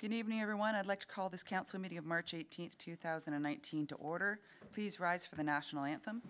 Good evening, everyone. I'd like to call this council meeting of March 18th, 2019 to order. Please rise for the national anthem.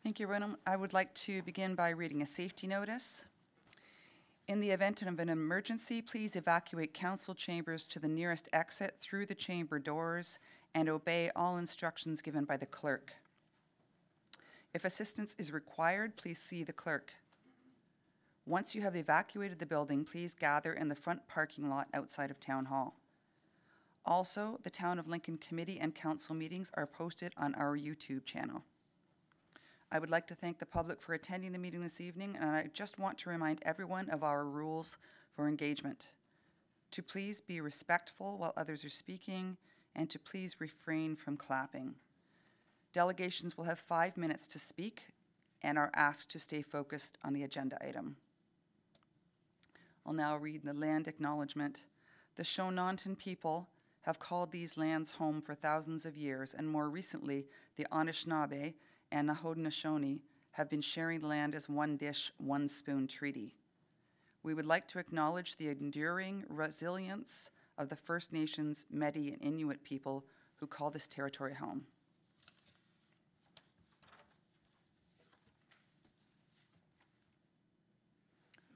Thank you, Renham. I would like to begin by reading a safety notice. In the event of an emergency, please evacuate council chambers to the nearest exit through the chamber doors and obey all instructions given by the clerk. If assistance is required, please see the clerk. Once you have evacuated the building, please gather in the front parking lot outside of Town Hall. Also, the Town of Lincoln Committee and Council meetings are posted on our YouTube channel. I would like to thank the public for attending the meeting this evening, and I just want to remind everyone of our rules for engagement. To please be respectful while others are speaking, and to please refrain from clapping. Delegations will have 5 minutes to speak and are asked to stay focused on the agenda item. I'll now read the land acknowledgement. The Shononton people have called these lands home for thousands of years, and more recently, the Anishinaabe and the Haudenosaunee have been sharing land as one dish, one spoon treaty. We would like to acknowledge the enduring resilience of the First Nations, Métis, and Inuit people who call this territory home.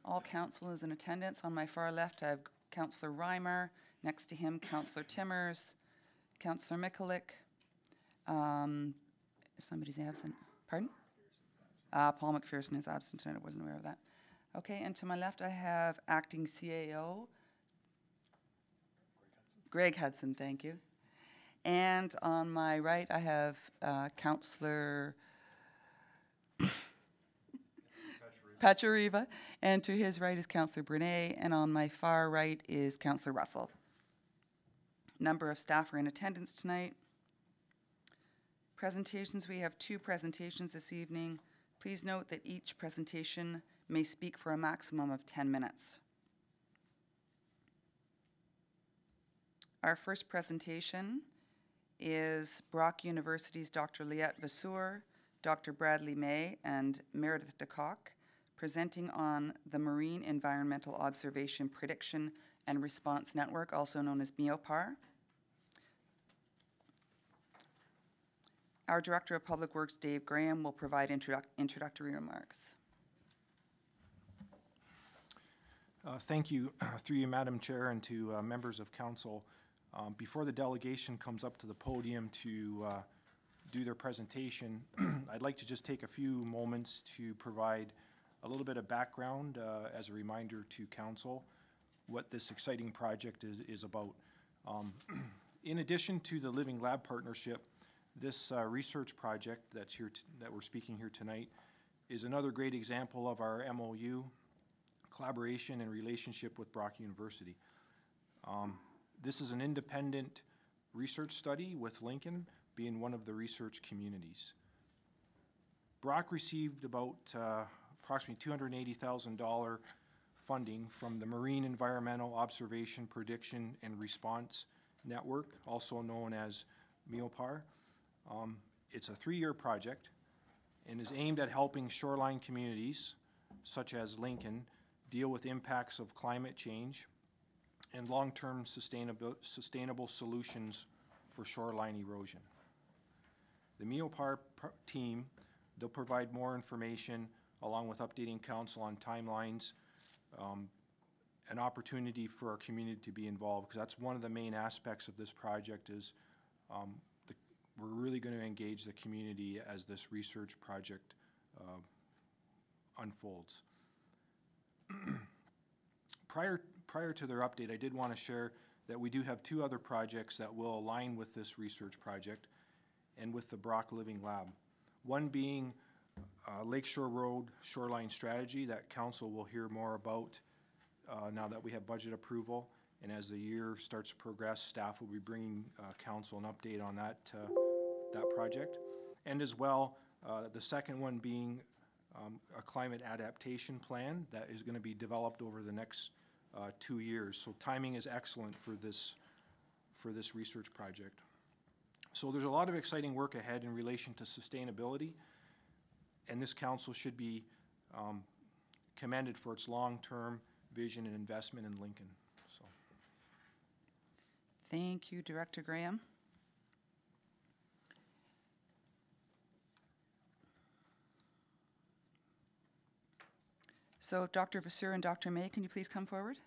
All council is in attendance. On my far left, I have Councillor Reimer. Next to him, Councillor Timmers, Councillor Mikulik. Somebody's absent. Pardon? Paul McPherson is absent tonight. I wasn't aware of that. Okay, and to my left I have Acting CAO. Greg Hudson, thank you. And on my right I have Councillor Pachariva, and to his right is Councillor Brunet, and on my far right is Councillor Russell. Number of staff are in attendance tonight. Presentations, we have 2 presentations this evening. Please note that each presentation may speak for a maximum of 10 minutes. Our first presentation is Brock University's Dr. Liette Vasseur, Dr. Bradley May, and Meredith DeCock, presenting on the Marine Environmental Observation Prediction and Response Network, also known as MEOPAR. Our Director of Public Works, Dave Graham, will provide introductory remarks. Thank you, through you, Madam Chair, and to members of Council. Before the delegation comes up to the podium to do their presentation, I'd like to just take a few moments to provide a little bit of background as a reminder to Council what this exciting project is about. In addition to the Living Lab Partnership, this research project that's here that we're speaking here tonight is another great example of our MOU, collaboration and relationship with Brock University. This is an independent research study, with Lincoln being one of the research communities. Brock received about approximately $280,000 funding from the Marine Environmental Observation, Prediction, and Response Network, also known as MEOPAR. It's a 3-year project and is aimed at helping shoreline communities, such as Lincoln, deal with impacts of climate change and long-term sustainable solutions for shoreline erosion. The MEOPAR team, they'll provide more information along with updating council on timelines, an opportunity for our community to be involved, because that's one of the main aspects of this project is we're really going to engage the community as this research project unfolds. Prior to their update, I did want to share that we do have 2 other projects that will align with this research project and with the Brock Living Lab. One being Lakeshore Road Shoreline Strategy that council will hear more about now that we have budget approval. And as the year starts to progress, staff will be bringing council an update on that project. And as well, the second one being a climate adaptation plan that is going to be developed over the next 2 years. So timing is excellent for this research project. So there's a lot of exciting work ahead in relation to sustainability, and this council should be commended for its long-term vision and investment in Lincoln. So. Thank you, Director Graham. So Dr. Vasseur and Dr. May, can you please come forward?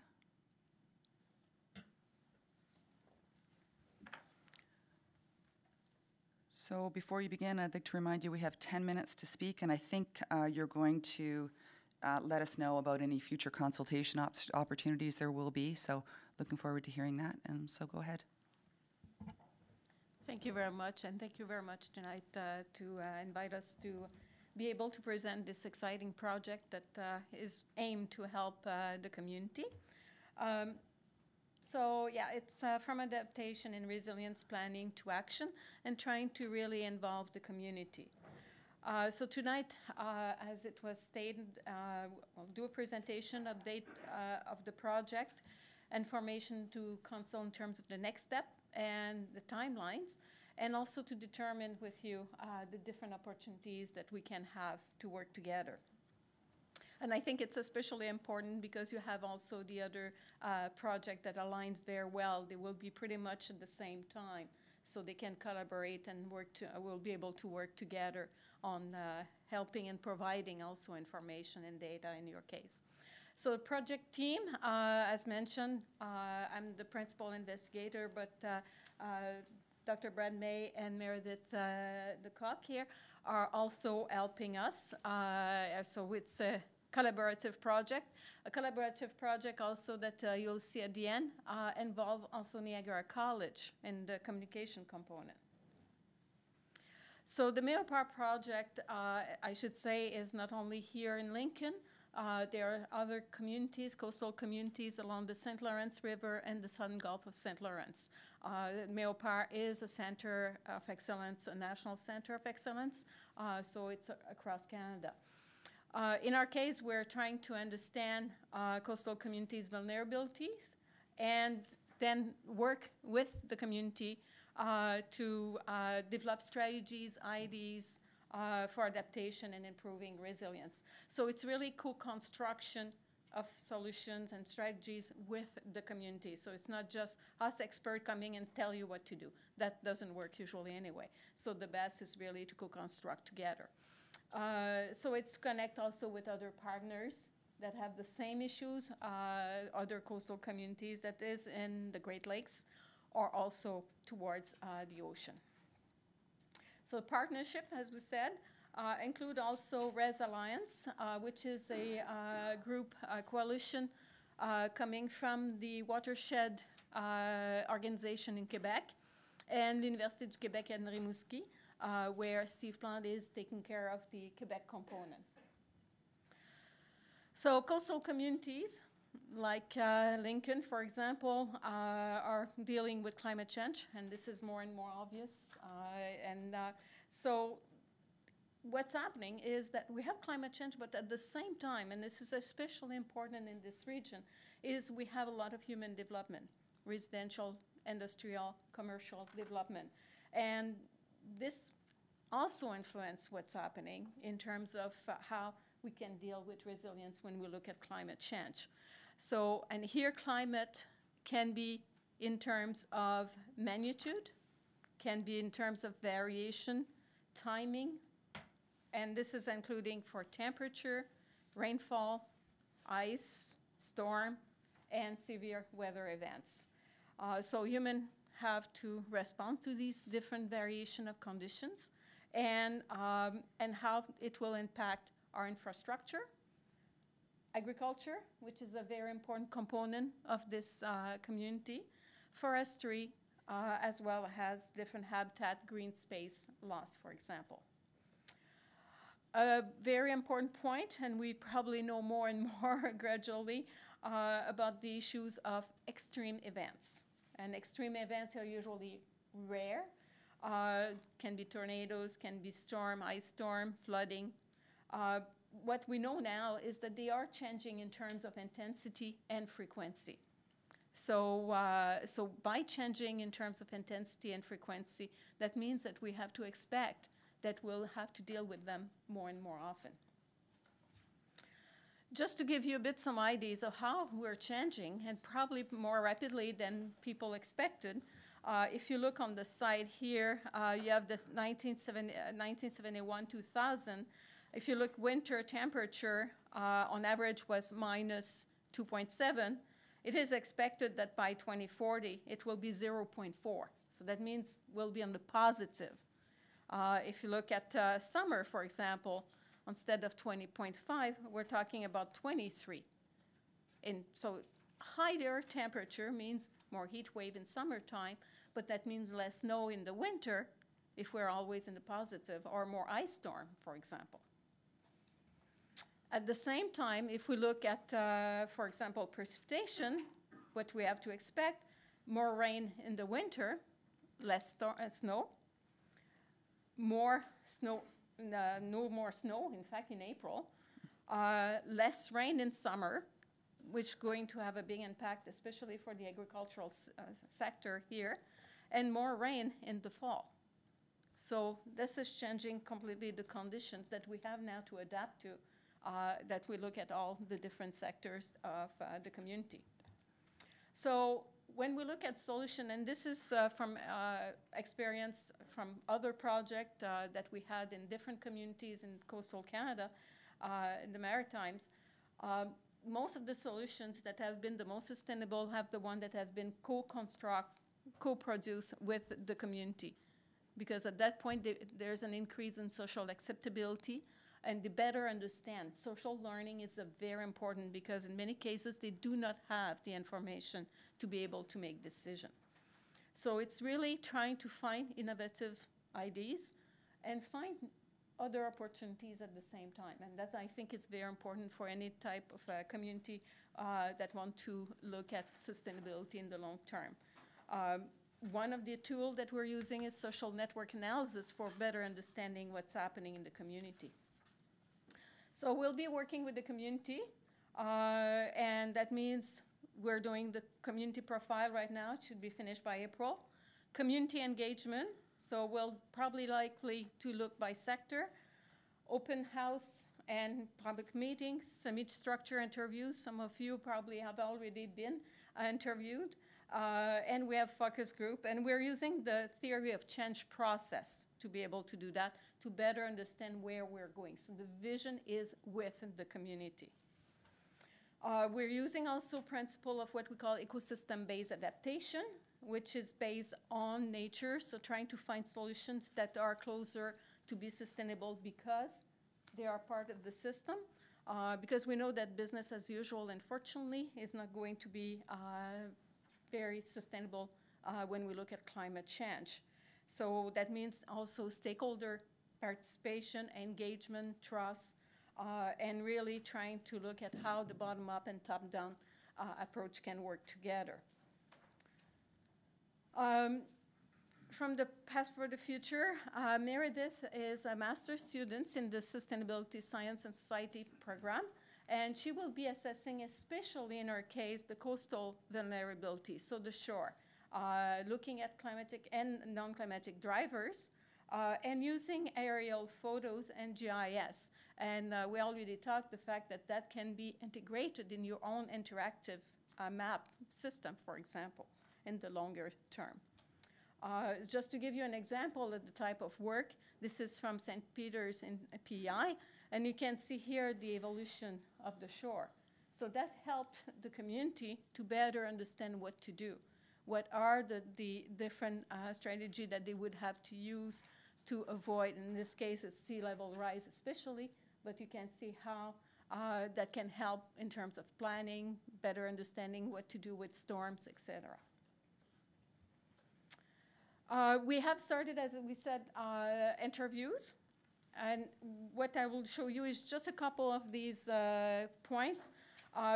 So before you begin, I'd like to remind you we have 10 minutes to speak, and I think you're going to let us know about any future consultation opportunities there will be. So looking forward to hearing that, and so go ahead. Thank you very much, and thank you very much tonight to invite us to be able to present this exciting project that is aimed to help the community. So yeah, it's from adaptation and resilience planning to action and trying to really involve the community. So tonight, as it was stated, we'll do a presentation update of the project, information to council in terms of the next step and the timelines, and also to determine with you the different opportunities that we can have to work together. And I think it's especially important because you have also the other project that aligns very well. They will be pretty much at the same time, so they can collaborate and will be able to work together on helping and providing also information and data in your case. So the project team, as mentioned, I'm the principal investigator, but Dr. Brad May and Meredith DeCock here are also helping us. So it's a collaborative project. A collaborative project also that you'll see at the end involve also Niagara College in the communication component. So the MEOPAR project, I should say, is not only here in Lincoln. There are other communities, coastal communities along the St. Lawrence River and the Southern Gulf of St. Lawrence. MEOPAR is a center of excellence, a national center of excellence, so it's across Canada. In our case, we're trying to understand coastal communities' vulnerabilities and then work with the community to develop strategies, ideas for adaptation and improving resilience. So it's really co-construction of solutions and strategies with the community. So it's not just us experts coming and tell you what to do. That doesn't work usually anyway. So the best is really to co-construct together. So it's connect also with other partners that have the same issues, other coastal communities that is in the Great Lakes or also towards the ocean. So partnership, as we said, include also Res Alliance, which is a group, a coalition coming from the Watershed organization in Quebec and the Université du Québec and Rimouski, where Steve Plante is taking care of the Quebec component. So coastal communities, like Lincoln, for example, are dealing with climate change, and this is more and more obvious. So what's happening is that we have climate change, but at the same time, and this is especially important in this region, is we have a lot of human development, residential, industrial, commercial development. And this also influences what's happening in terms of how we can deal with resilience when we look at climate change. So, and here climate can be in terms of magnitude, can be in terms of variation, timing, and this is including for temperature, rainfall, ice, storm, and severe weather events. So humans have to respond to these different variation of conditions and how it will impact our infrastructure, agriculture, which is a very important component of this community, forestry, as well as different habitat, green space loss, for example. A very important point, and we probably know more and more gradually, about the issues of extreme events. And extreme events are usually rare. Can be tornadoes, can be storm, ice storm, flooding. What we know now is that they are changing in terms of intensity and frequency. So by changing in terms of intensity and frequency, that means that we have to expect that we'll have to deal with them more and more often. Just to give you a bit some ideas of how we're changing, and probably more rapidly than people expected, if you look on the side here, you have this 1971-2000. If you look, winter temperature on average was minus 2.7. It is expected that by 2040, it will be 0.4. So that means we'll be on the positive. If you look at summer, for example, instead of 20.5, we're talking about 23. And so higher temperature means more heat wave in summertime, but that means less snow in the winter if we're always in the positive, or more ice storm, for example. At the same time, if we look at, for example, precipitation, what we have to expect, more rain in the winter, less snow, more snow, no more snow, in fact, in April, less rain in summer, which is going to have a big impact, especially for the agricultural sector here, and more rain in the fall. So this is changing completely the conditions that we have now to adapt to, that we look at all the different sectors of the community. So when we look at solution, and this is from experience from other projects that we had in different communities in coastal Canada, in the Maritimes, most of the solutions that have been the most sustainable have the one that have been co-produced with the community. Because at that point, there's an increase in social acceptability, and they better understand. Social learning is very important because in many cases, they do not have the information to be able to make decisions. So it's really trying to find innovative ideas and find other opportunities at the same time. And that, I think, is very important for any type of community that want to look at sustainability in the long term. One of the tools that we're using is social network analysis for better understanding what's happening in the community. So we'll be working with the community, and that means we're doing the community profile right now. It should be finished by April. Community engagement, so we'll probably likely to look by sector. Open house and public meetings, summit structure interviews. Some of you probably have already been interviewed. And we have focus group, and we're using the theory of change process to be able to do that, to better understand where we're going. So the vision is with the community. We're using also principle of what we call ecosystem-based adaptation, which is based on nature, so trying to find solutions that are closer to be sustainable because they are part of the system. Because we know that business as usual, unfortunately, is not going to be very sustainable when we look at climate change. So that means also stakeholder participation, engagement, trust, and really trying to look at how the bottom-up and top-down approach can work together. From the Past for the Future, Meredith is a master's student in the Sustainability Science and Society program, and she will be assessing, especially in her case, the coastal vulnerability, so the shore, looking at climatic and non-climatic drivers, and using aerial photos and GIS. And we already talked the fact that that can be integrated in your own interactive map system, for example, in the longer term. Just to give you an example of the type of work, this is from St. Peter's in PEI, and you can see here the evolution of the shore. So that helped the community to better understand what to do. What are the different strategies that they would have to use to avoid, in this case, it's sea level rise especially, but you can see how that can help in terms of planning, better understanding what to do with storms, etc. We have started, as we said, interviews. And what I will show you is just a couple of these points.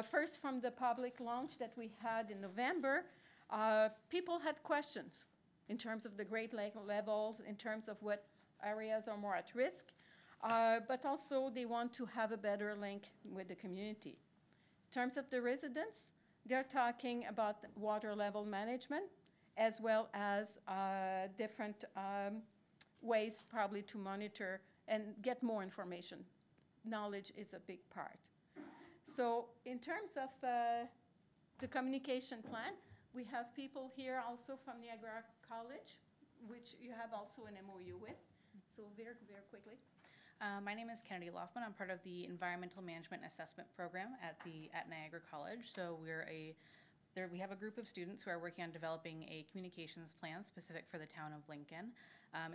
First, from the public launch that we had in November, people had questions in terms of the Great Lake levels, in terms of what areas are more at risk, but also they want to have a better link with the community. In terms of the residents, they're talking about water level management, as well as different ways probably to monitor and get more information. Knowledge is a big part. So in terms of the communication plan, we have people here also from Niagara College, which you have also an MOU with. So very, very quickly. My name is Kennedy Loffman. I'm part of the Environmental Management Assessment Program at Niagara College. So we have a group of students who are working on developing a communications plan specific for the town of Lincoln.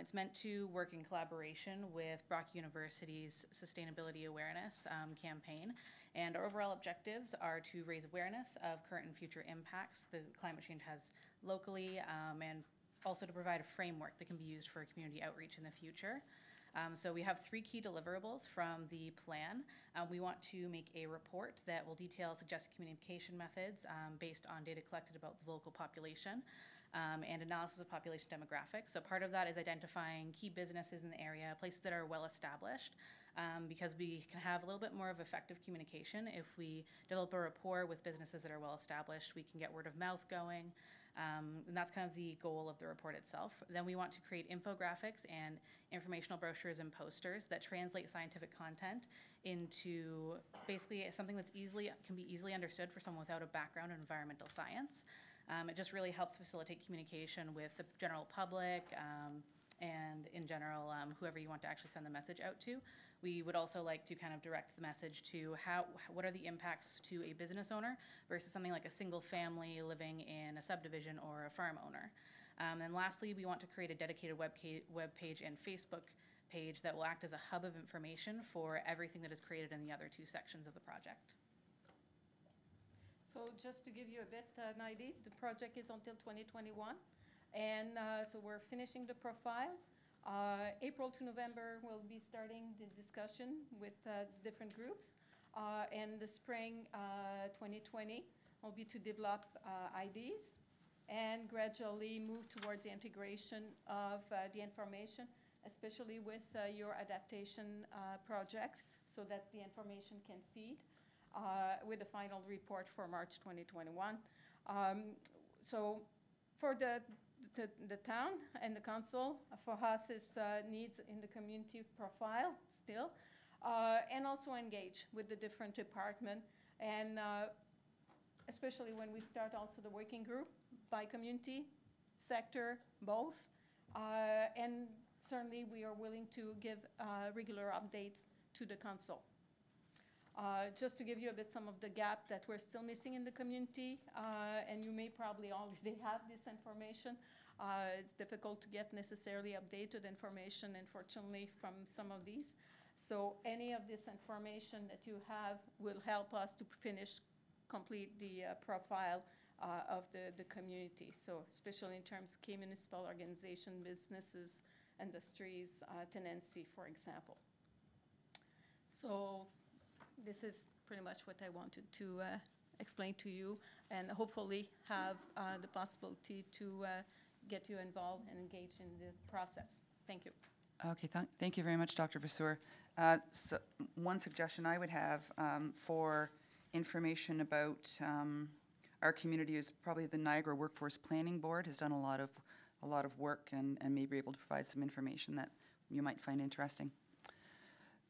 It's meant to work in collaboration with Brock University's Sustainability Awareness campaign. And our overall objectives are to raise awareness of current and future impacts that climate change has locally, and also to provide a framework that can be used for community outreach in the future. So we have 3 key deliverables from the plan. We want to make a report that will detail suggested communication methods based on data collected about the local population and analysis of population demographics. So part of that is identifying key businesses in the area, places that are well established, because we can have a little bit more of effective communication. If we develop a rapport with businesses that are well established, we can get word of mouth going. And that's kind of the goal of the report itself. Then we want to create infographics and informational brochures and posters that translate scientific content into basically something that's can be easily understood for someone without a background in environmental science. It just really helps facilitate communication with the general public and in general, whoever you want to actually send the message out to. We would also like to kind of direct the message to what are the impacts to a business owner versus something like a single family living in a subdivision or a farm owner. And lastly, we want to create a dedicated web page and Facebook page that will act as a hub of information for everything that is created in the other 2 sections of the project. So just to give you a bit an idea, the project is until 2021. And so we're finishing the profile. April to November, we'll be starting the discussion with different groups. And the spring 2020 will be to develop IDs and gradually move towards the integration of the information, especially with your adaptation project, so that the information can feed with the final report for March 2021. So for the town and the council, for us, is needs in the community profile still, and also engage with the different department, and especially when we start also the working group by community, sector, both, and certainly we are willing to give regular updates to the council. Just to give you a bit some of the gap that we're still missing in the community, and you may probably already have this information. It's difficult to get necessarily updated information, unfortunately, from some of these. So any of this information that you have will help us to complete the profile of the community. So especially in terms of key municipal organization, businesses, industries, tenancy, for example. So this is pretty much what I wanted to explain to you, and hopefully have the possibility to get you involved and engaged in the process. Thank you. Okay, thank you very much, Dr. Vasseur. So one suggestion I would have for information about our community is probably the Niagara Workforce Planning Board has done a lot of work and may be able to provide some information that you might find interesting.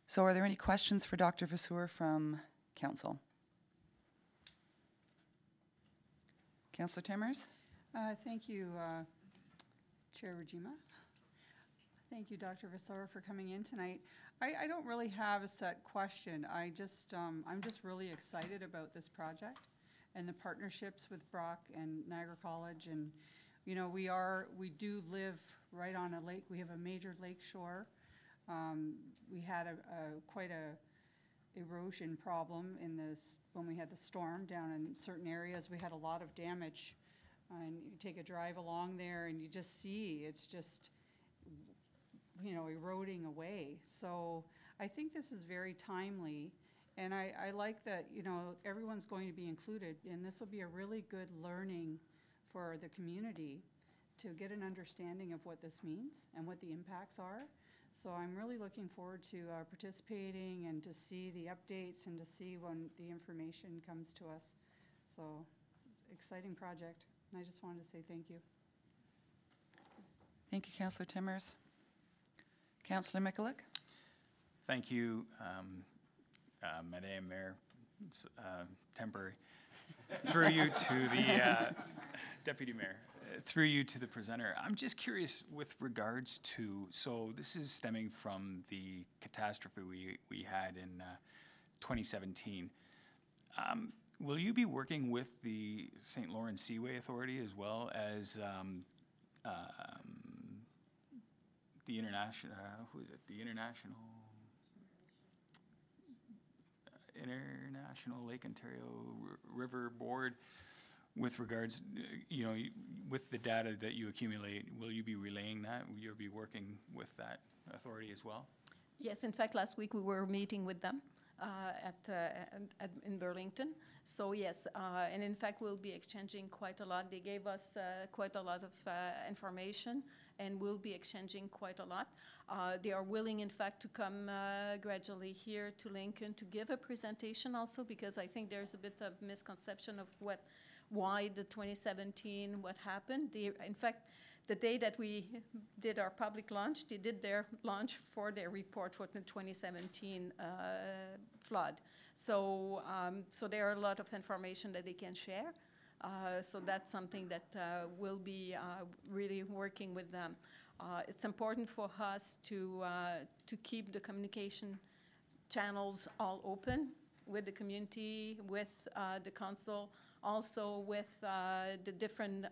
So are there any questions for Dr. Vasseur from Council? Councillor Timmers? Thank you, Chair Regima. Thank you, Dr. Vasseur, for coming in tonight. I don't really have a set question. I'm just really excited about this project and the partnerships with Brock and Niagara College. And, you know, we do live right on a lake. We have a major lake shore. We had quite a erosion problem when we had the storm down in certain areas. We had a lot of damage. And you take a drive along there and you just see it's just, you know, eroding away. So I think this is very timely, and I like that, you know, everyone's going to be included, and this will be a really good learning for the community to get an understanding of what this means and what the impacts are. So I'm really looking forward to participating and to see the updates and to see when the information comes to us. So it's an exciting project. I just wanted to say thank you. Thank you, Councillor Timmers. Councillor Mikulik? Thank you, Madame Mayor. It's temporary. Through you to the Deputy Mayor. Through you to the presenter. I'm just curious with regards to, so this is stemming from the catastrophe we had in 2017. Will you be working with the St. Lawrence Seaway Authority as well as the international, who is it? The International Lake Ontario River Board, with regards, you know, with the data that you accumulate, will you be relaying that? Will you be working with that authority as well? Yes, in fact, last week we were meeting with them in Burlington. So yes, and in fact we'll be exchanging quite a lot. They gave us quite a lot of information, and we'll be exchanging quite a lot. They are willing, in fact, to come gradually here to Lincoln to give a presentation also, because I think there's a bit of misconception of why the 2017, what happened. In fact, the day that we did our public launch, they did their launch for their report for the 2017 flood. So, so there are a lot of information that they can share. So that's something that we'll be really working with them. It's important for us to keep the communication channels all open with the community, with the council, also with the different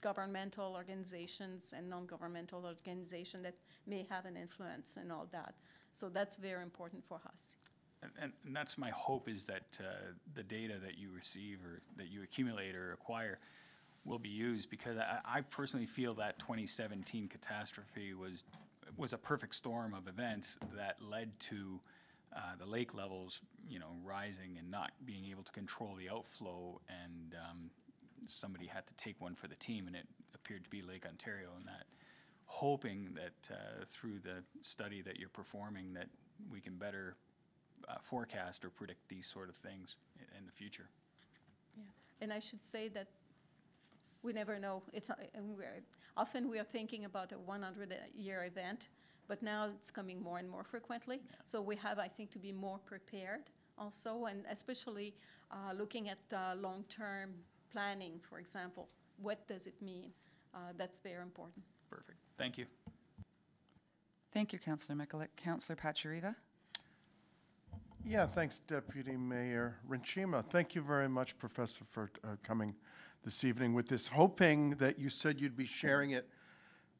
governmental organizations and non-governmental organizations that may have an influence and all that. So that's very important for us. And that's my hope, is that the data that you receive or that you accumulate or acquire will be used, because I personally feel that 2017 catastrophe was a perfect storm of events that led to the lake levels, you know, rising and not being able to control the outflow, and somebody had to take one for the team, and it appeared to be Lake Ontario. And that, hoping that through the study that you're performing, that we can better forecast or predict these sort of things in the future. Yeah, and I should say that we never know. Often we are thinking about a 100-year event, but now it's coming more and more frequently. Yeah. So we have, I think, to be more prepared also, and especially looking at long-term planning, for example. What does it mean? That's very important. Perfect. Thank you. Thank you, Councillor Mikulik. Councillor Pachariva? Yeah, thanks, Deputy Mayor Renchima. Thank you very much, Professor, for coming this evening with this, hoping that you said you'd be sharing it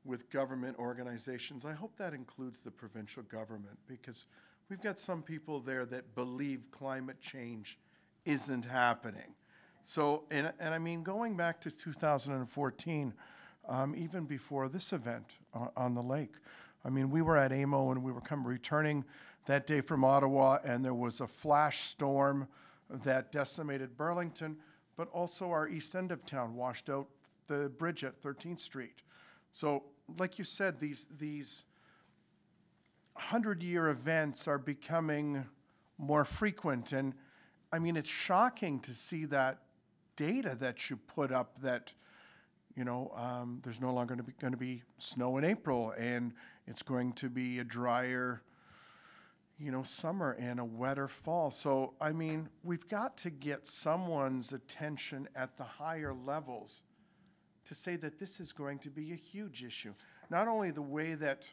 with government organizations. I hope that includes the provincial government, because we've got some people there that believe climate change isn't happening. So, and I mean, going back to 2014, even before this event on the lake, I mean, we were at AMO and we were returning that day from Ottawa, and there was a flash storm that decimated Burlington, but also our east end of town washed out the bridge at 13th Street. So, like you said, these 100-year events are becoming more frequent. And I mean, it's shocking to see that data that you put up that, there's no longer going to be snow in April, and it's going to be a drier, summer and a wetter fall. So, I mean, we've got to get someone's attention at the higher levels to say that this is going to be a huge issue. Not only the way that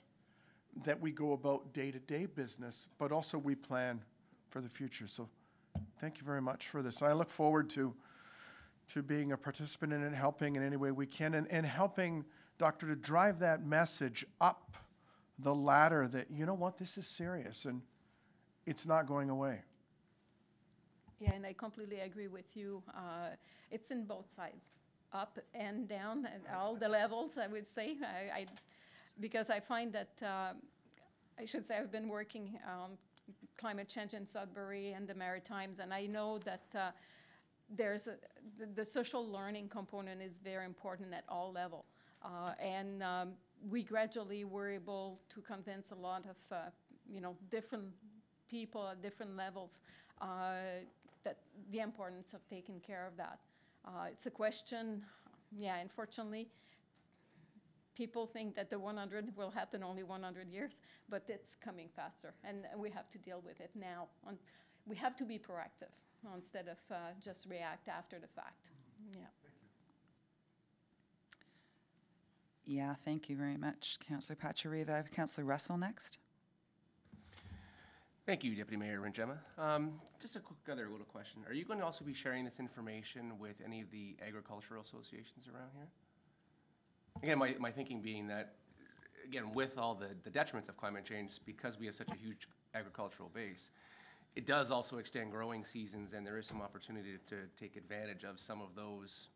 we go about day-to-day business, but also we plan for the future. So thank you very much for this. I look forward to being a participant in it, helping in any way we can, and helping, Doctor, to drive that message up the ladder that, you know what, this is serious and it's not going away. Yeah, and I completely agree with you. It's in both sides, up and down, and all the levels, I would say. Because I find that, I should say I've been working climate change in Sudbury and the Maritimes, and I know that there's the social learning component is very important at all levels. And we gradually were able to convince a lot of, different people at different levels that the importance of taking care of that. It's a question, unfortunately, people think that the 100 will happen only 100 years, but it's coming faster, and we have to deal with it now. We have to be proactive instead of just react after the fact. Yeah. Yeah, thank you very much, Councillor Pachareva. Councillor Russell next. Thank you, Deputy Mayor Renjema. Just a quick other little question. Are you going to also be sharing this information with any of the agricultural associations around here? Again, my thinking being that, again, with all the detriments of climate change, because we have such a huge agricultural base, it does also extend growing seasons, and there is some opportunity to take advantage of some of those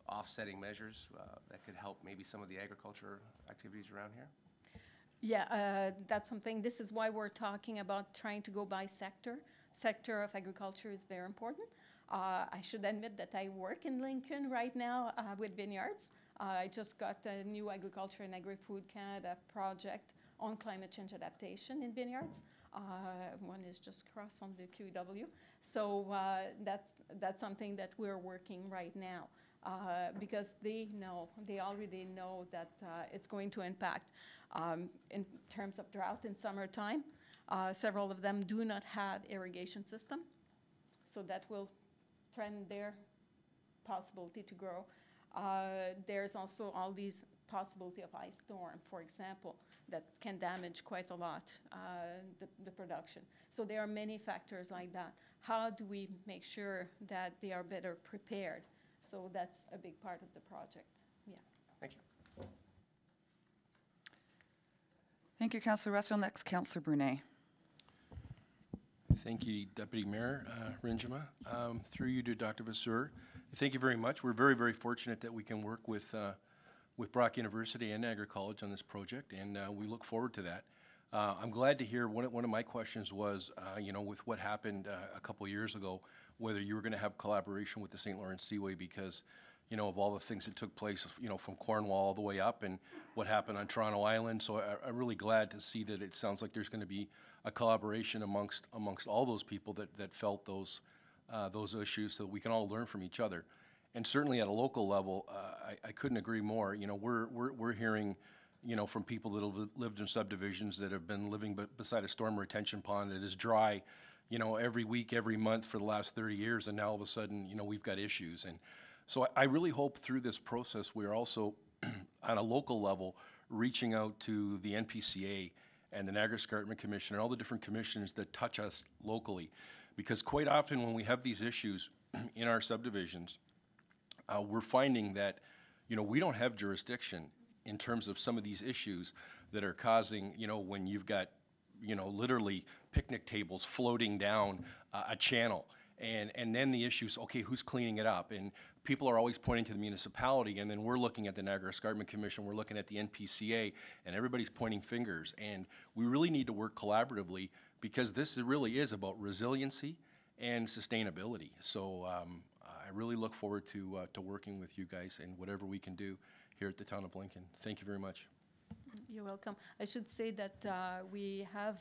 offsetting measures that could help maybe some of the agriculture activities around here. Yeah, that's something. This is why we're talking about trying to go by sector. Sector of agriculture is very important. I should admit that I work in Lincoln right now with vineyards. I just got a new Agriculture and Agri-Food Canada project on climate change adaptation in vineyards. One is just across on the QEW. So that's something that we're working right now because they already know that it's going to impact in terms of drought in summertime. Several of them do not have irrigation system, so that will threaten their possibility to grow. There's also all these possibility of ice storm, for example, that can damage quite a lot the production. So there are many factors like that. How do we make sure that they are better prepared? So that's a big part of the project. Yeah. Thank you. Thank you, Councillor Russell. Next, Councillor Brunet. Thank you, Deputy Mayor Renjema. Through you to Dr. Vasseur. Thank you very much. We're very, very fortunate that we can work with Brock University and Niagara College on this project, and we look forward to that. I'm glad to hear one of my questions was, with what happened a couple years ago, whether you were going to have collaboration with the St. Lawrence Seaway because, of all the things that took place, from Cornwall all the way up and what happened on Toronto Island. So I'm really glad to see that it sounds like there's going to be a collaboration amongst all those people that felt those issues so that we can all learn from each other. And certainly at a local level, I couldn't agree more. We're hearing, from people that have lived in subdivisions that have been living beside a storm retention pond that is dry, every week, every month for the last 30 years, and now all of a sudden, we've got issues. And so I really hope through this process we're also, on a local level, reaching out to the NPCA and the Niagara Escarpment Commission and all the different commissions that touch us locally. Because quite often when we have these issues in our subdivisions, we're finding that, we don't have jurisdiction in terms of some of these issues that are causing, when you've got, literally picnic tables floating down a channel. And then the issues, okay, who's cleaning it up? And people are always pointing to the municipality, and then we're looking at the Niagara Escarpment Commission, we're looking at the NPCA, and everybody's pointing fingers. And we really need to work collaboratively because this really is about resiliency and sustainability. So I really look forward to working with you guys and whatever we can do here at the town of Lincoln. Thank you very much. You're welcome. I should say that we have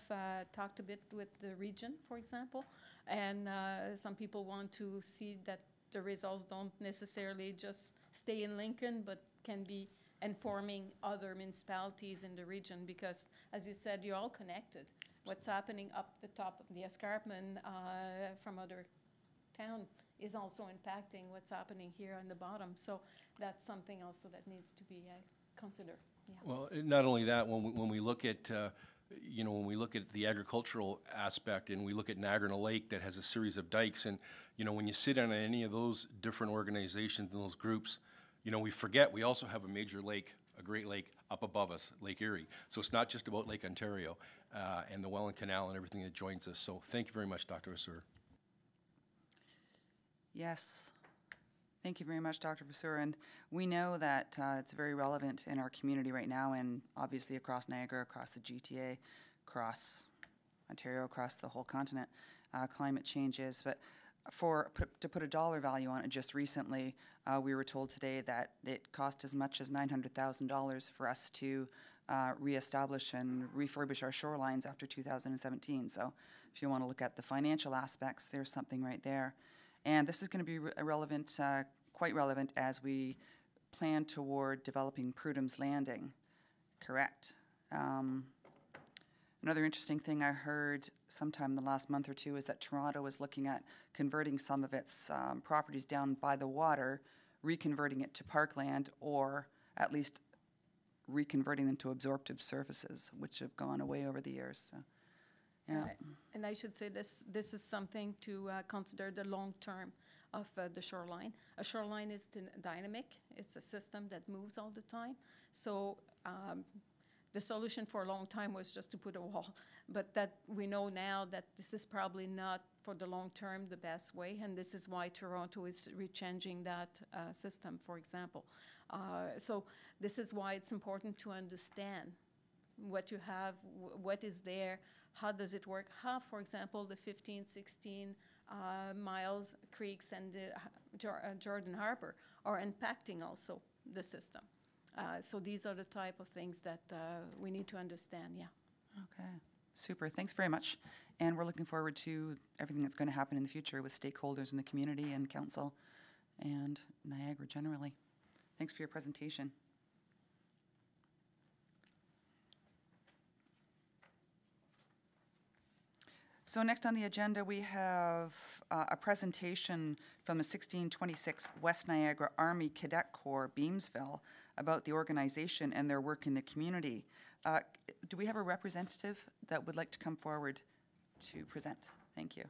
talked a bit with the region, for example, and some people want to see that the results don't necessarily just stay in Lincoln, but can be informing other municipalities in the region, because, as you said, you're all connected. What's happening up the top of the escarpment from other town is also impacting what's happening here on the bottom. So that's something also that needs to be considered. Yeah. Well, not only that, when we look at, when we look at the agricultural aspect and we look at Niagara Lake that has a series of dikes, and, when you sit on any of those different organizations and those groups, we forget we also have a major lake, a great lake up above us, Lake Erie. So it's not just about Lake Ontario and the Welland Canal and everything that joins us. So thank you very much, Dr. Vasseur. Yes. Thank you very much, Dr. Vasseur. And we know that it's very relevant in our community right now, and obviously across Niagara, across the GTA, across Ontario, across the whole continent, climate change is. But to put a dollar value on it, just recently, we were told today that it cost as much as $900,000 for us to reestablish and refurbish our shorelines after 2017. So if you want to look at the financial aspects, there's something right there. And this is going to be relevant, quite relevant, as we plan toward developing Prudham's Landing. Correct. Another interesting thing I heard sometime in the last month or two is that Toronto is looking at converting some of its properties down by the water, reconverting it to parkland, or at least reconverting them to absorptive surfaces, which have gone away over the years. So, yeah. And I should say this is something to consider the long term of the shoreline. A shoreline is dynamic. It's a system that moves all the time. So the solution for a long time was just to put a wall. But that we know now that this is probably not for the long term the best way, and this is why Toronto is rechanging that system, for example. So this is why it's important to understand what you have, what is there, how does it work, how, for example, the 15, 16 miles, creeks, and the Jordan Harbor are impacting also the system. So these are the type of things that we need to understand, yeah. Okay, super. Thanks very much. And we're looking forward to everything that's going to happen in the future with stakeholders in the community and council and Niagara generally. Thanks for your presentation. So next on the agenda, we have a presentation from the 1626 West Niagara Army Cadet Corps, Beamsville, about the organization and their work in the community. Do we have a representative that would like to come forward to present? Thank you.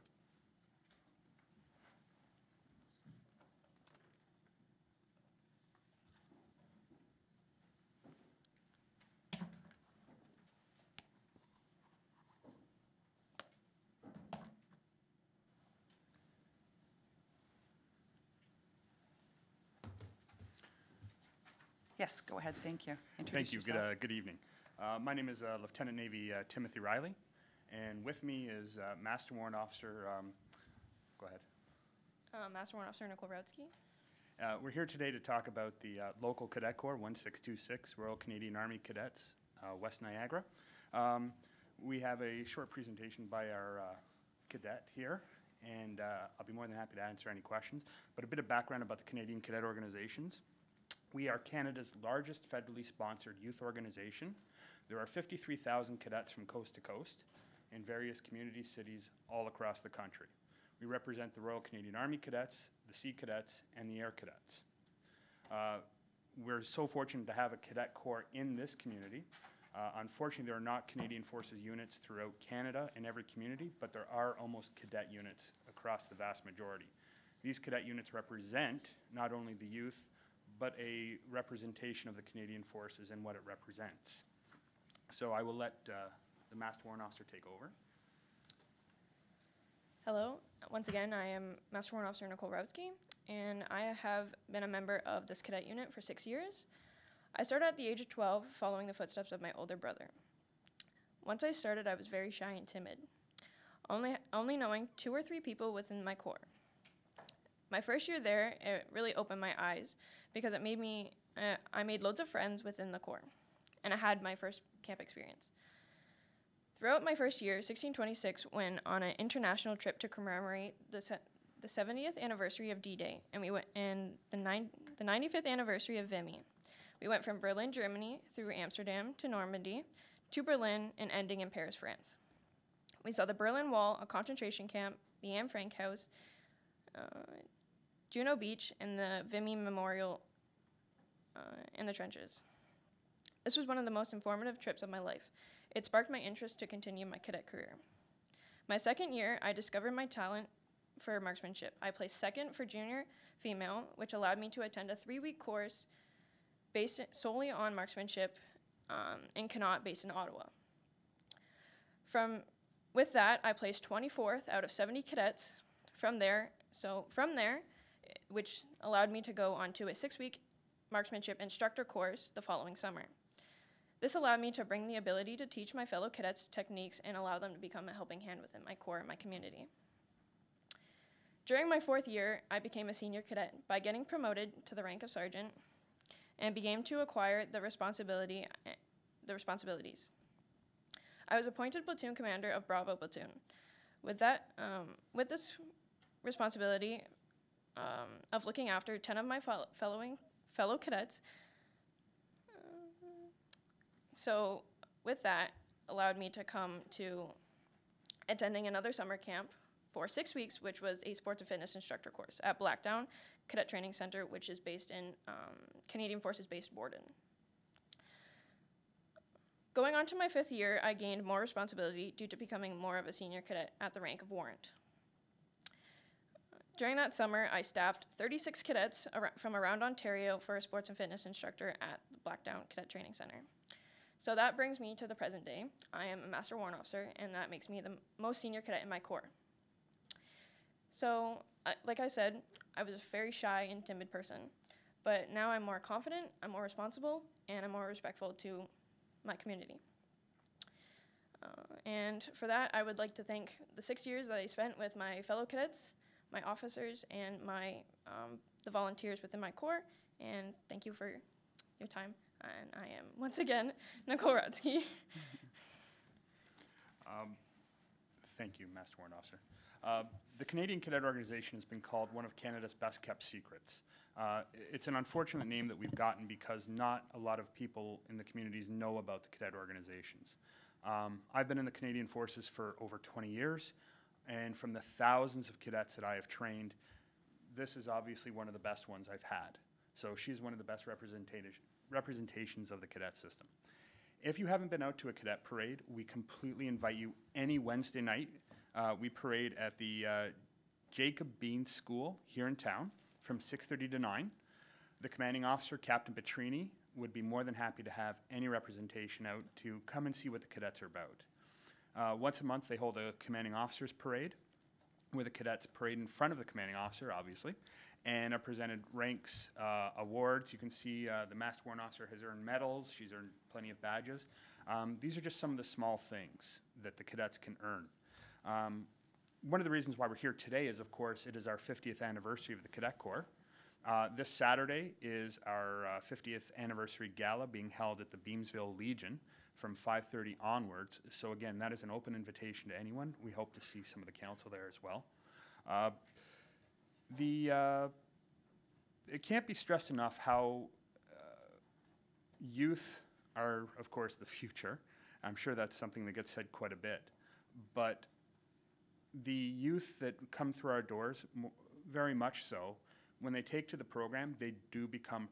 Yes, go ahead. Thank you. Introduce Thank you. yourself. Good evening. My name is Lieutenant Navy Timothy Riley, and with me is Master Warrant Officer, go ahead. Master Warrant Officer Nicole Rautsky. We're here today to talk about the local Cadet Corps, 1626 Royal Canadian Army Cadets, West Niagara. We have a short presentation by our cadet here, and I'll be more than happy to answer any questions. But a bit of background about the Canadian Cadet Organizations. We are Canada's largest federally sponsored youth organization. There are 53,000 cadets from coast to coast in various community cities all across the country. We represent the Royal Canadian Army Cadets, the Sea Cadets, and the Air Cadets. We're so fortunate to have a cadet corps in this community. Unfortunately, there are not Canadian Forces units throughout Canada in every community, but there are almost cadet units across the vast majority. These cadet units represent not only the youth, but a representation of the Canadian Forces and what it represents. So I will let the Master Warrant Officer take over. Hello. Once again, I am Master Warrant Officer Nicole Rautsky, and I have been a member of this cadet unit for 6 years. I started at the age of 12, following the footsteps of my older brother. Once I started, I was very shy and timid. only knowing 2 or 3 people within my corps. My first year there, it really opened my eyes because it made me, I made loads of friends within the corps, and I had my first camp experience. Throughout my first year, 1626 went on an international trip to commemorate the 70th anniversary of D-Day, and we went and the 95th anniversary of Vimy. We went from Berlin, Germany, through Amsterdam to Normandy, to Berlin, and ending in Paris, France. We saw the Berlin Wall, a concentration camp, the Anne Frank House, Juno Beach, and the Vimy Memorial in the trenches. This was one of the most informative trips of my life. It sparked my interest to continue my cadet career. My second year, I discovered my talent for marksmanship. I placed second for junior female, which allowed me to attend a 3-week course based solely on marksmanship in Connaught, based in Ottawa. With that, I placed 24th out of 70 cadets. From there, which allowed me to go on to a 6-week marksmanship instructor course the following summer. This allowed me to bring the ability to teach my fellow cadets techniques and allow them to become a helping hand within my corps and my community. During my 4th year, I became a senior cadet by getting promoted to the rank of sergeant and began to acquire the responsibilities. I was appointed platoon commander of Bravo Platoon. With this responsibility of looking after 10 of my fellow cadets, so with that, allowed me to come to attending another summer camp for 6 weeks, which was a sports and fitness instructor course at Blackdown Cadet Training Center, which is based in Canadian Forces Base Borden. Going on to my 5th year, I gained more responsibility due to becoming more of a senior cadet at the rank of warrant. During that summer, I staffed 36 cadets from around Ontario for a sports and fitness instructor at the Blackdown Cadet Training Center. So that brings me to the present day. I am a Master Warrant Officer, and that makes me the most senior cadet in my corps. So, like I said, I was a very shy and timid person, but now I'm more confident, I'm more responsible, and I'm more respectful to my community. And for that, I would like to thank the 6 years that I spent with my fellow cadets, my officers, and the volunteers within my corps, and thank you for your time. And I am, once again, Nicole Rutsky. Thank you, Master Warrant Officer. The Canadian Cadet Organization has been called one of Canada's best kept secrets. It's an unfortunate name that we've gotten because not a lot of people in the communities know about the cadet organizations. I've been in the Canadian Forces for over 20 years, and from the thousands of cadets that I have trained, this is obviously one of the best ones I've had. So she's one of the best representations of the cadet system. If you haven't been out to a cadet parade, we completely invite you any Wednesday night. We parade at the Jacob Bean School here in town from 6:30 to 9. The commanding officer, Captain Petrini, would be more than happy to have any representation out to come and see what the cadets are about. Once a month, they hold a commanding officer's parade, where the cadets parade in front of the commanding officer, obviously, and are presented ranks, awards. You can see the Master Warrant Officer has earned medals. She's earned plenty of badges. These are just some of the small things that the cadets can earn. One of the reasons why we're here today is, of course, it is our 50th anniversary of the Cadet Corps. This Saturday is our 50th anniversary gala being held at the Beamsville Legion from 5:30 onwards. So again, that is an open invitation to anyone. We hope to see some of the council there as well. It can't be stressed enough how youth are, of course, the future. I'm sure that's something that gets said quite a bit. But the youth that come through our doors, very much so, when they take to the program, they do become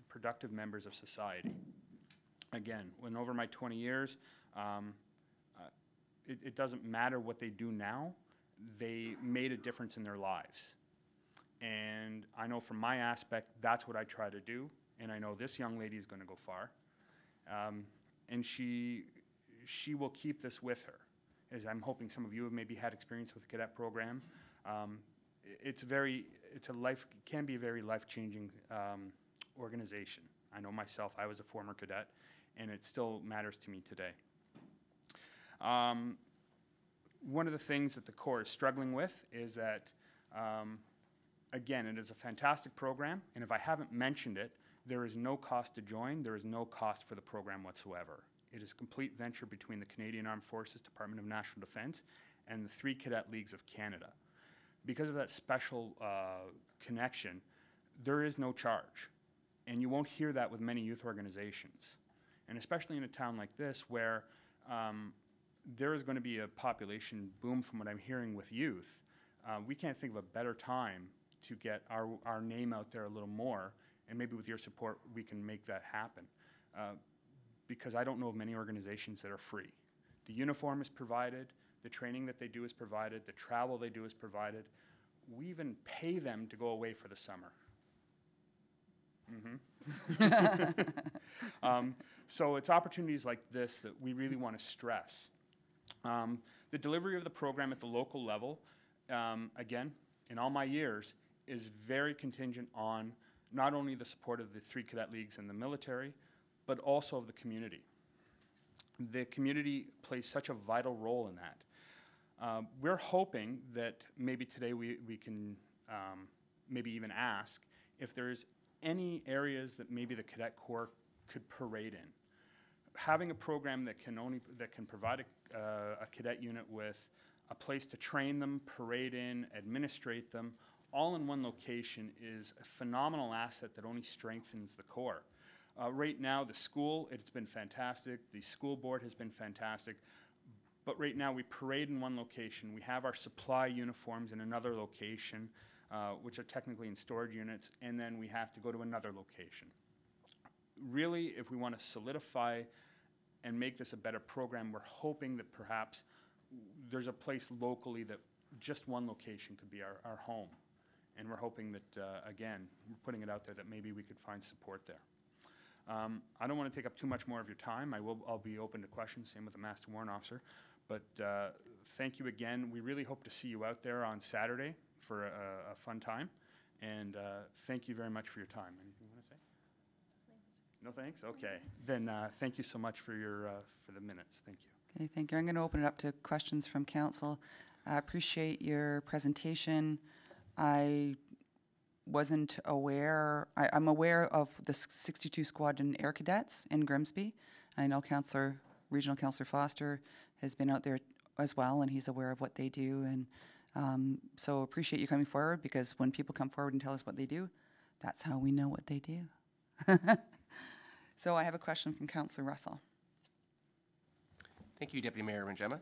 productive members of society. Again, when over my 20 years, it doesn't matter what they do now, they made a difference in their lives. And I know from my aspect, that's what I try to do, and I know this young lady is going to go far. And she will keep this with her, as I'm hoping some of you have maybe had experience with the cadet program. Can be a very life-changing organization. I know myself, I was a former cadet, and it still matters to me today. One of the things that the Corps is struggling with is that, again, it is a fantastic program, and if I haven't mentioned it, there is no cost to join, there is no cost for the program whatsoever. It is a complete venture between the Canadian Armed Forces, Department of National Defence, and the 3 Cadet Leagues of Canada. Because of that special connection, there is no charge. And you won't hear that with many youth organizations. And especially in a town like this where there is going to be a population boom from what I'm hearing with youth, we can't think of a better time to get our name out there a little more, and maybe with your support we can make that happen. Because I don't know of many organizations that are free. The uniform is provided, the training that they do is provided, the travel they do is provided. We even pay them to go away for the summer. So it's opportunities like this that we really want to stress. The delivery of the program at the local level, again, in all my years, is very contingent on not only the support of the 3 Cadet Leagues and the military, but also of the community. The community plays such a vital role in that. We're hoping that maybe today we can maybe even ask if there's any areas that maybe the Cadet Corps could parade in. Having a program that can provide a cadet unit with a place to train them, parade in, administrate them, all in one location is a phenomenal asset that only strengthens the Corps. Right now, the school, it's been fantastic. The school board has been fantastic. But right now, we parade in one location. We have our supply uniforms in another location, which are technically in storage units, and then we have to go to another location. Really, if we want to solidify and make this a better program, we're hoping that perhaps there's a place locally that just one location could be our home. And we're hoping that, again, we're putting it out there that maybe we could find support there. I don't want to take up too much more of your time. I'll be open to questions, same with the Master Warrant Officer. But thank you again. We really hope to see you out there on Saturday for a fun time. And thank you very much for your time. Anything you want to say? No thanks? Okay. Then thank you so much for the minutes. Thank you. Okay, thank you. I'm going to open it up to questions from council. I appreciate your presentation. I wasn't aware, I'm aware of the 62 Squadron Air Cadets in Grimsby. I know Regional Councillor Foster has been out there as well, and he's aware of what they do. And so appreciate you coming forward, because when people come forward and tell us what they do, that's how we know what they do. So I have a question from Councillor Russell. Thank you, Deputy Mayor Rinjema.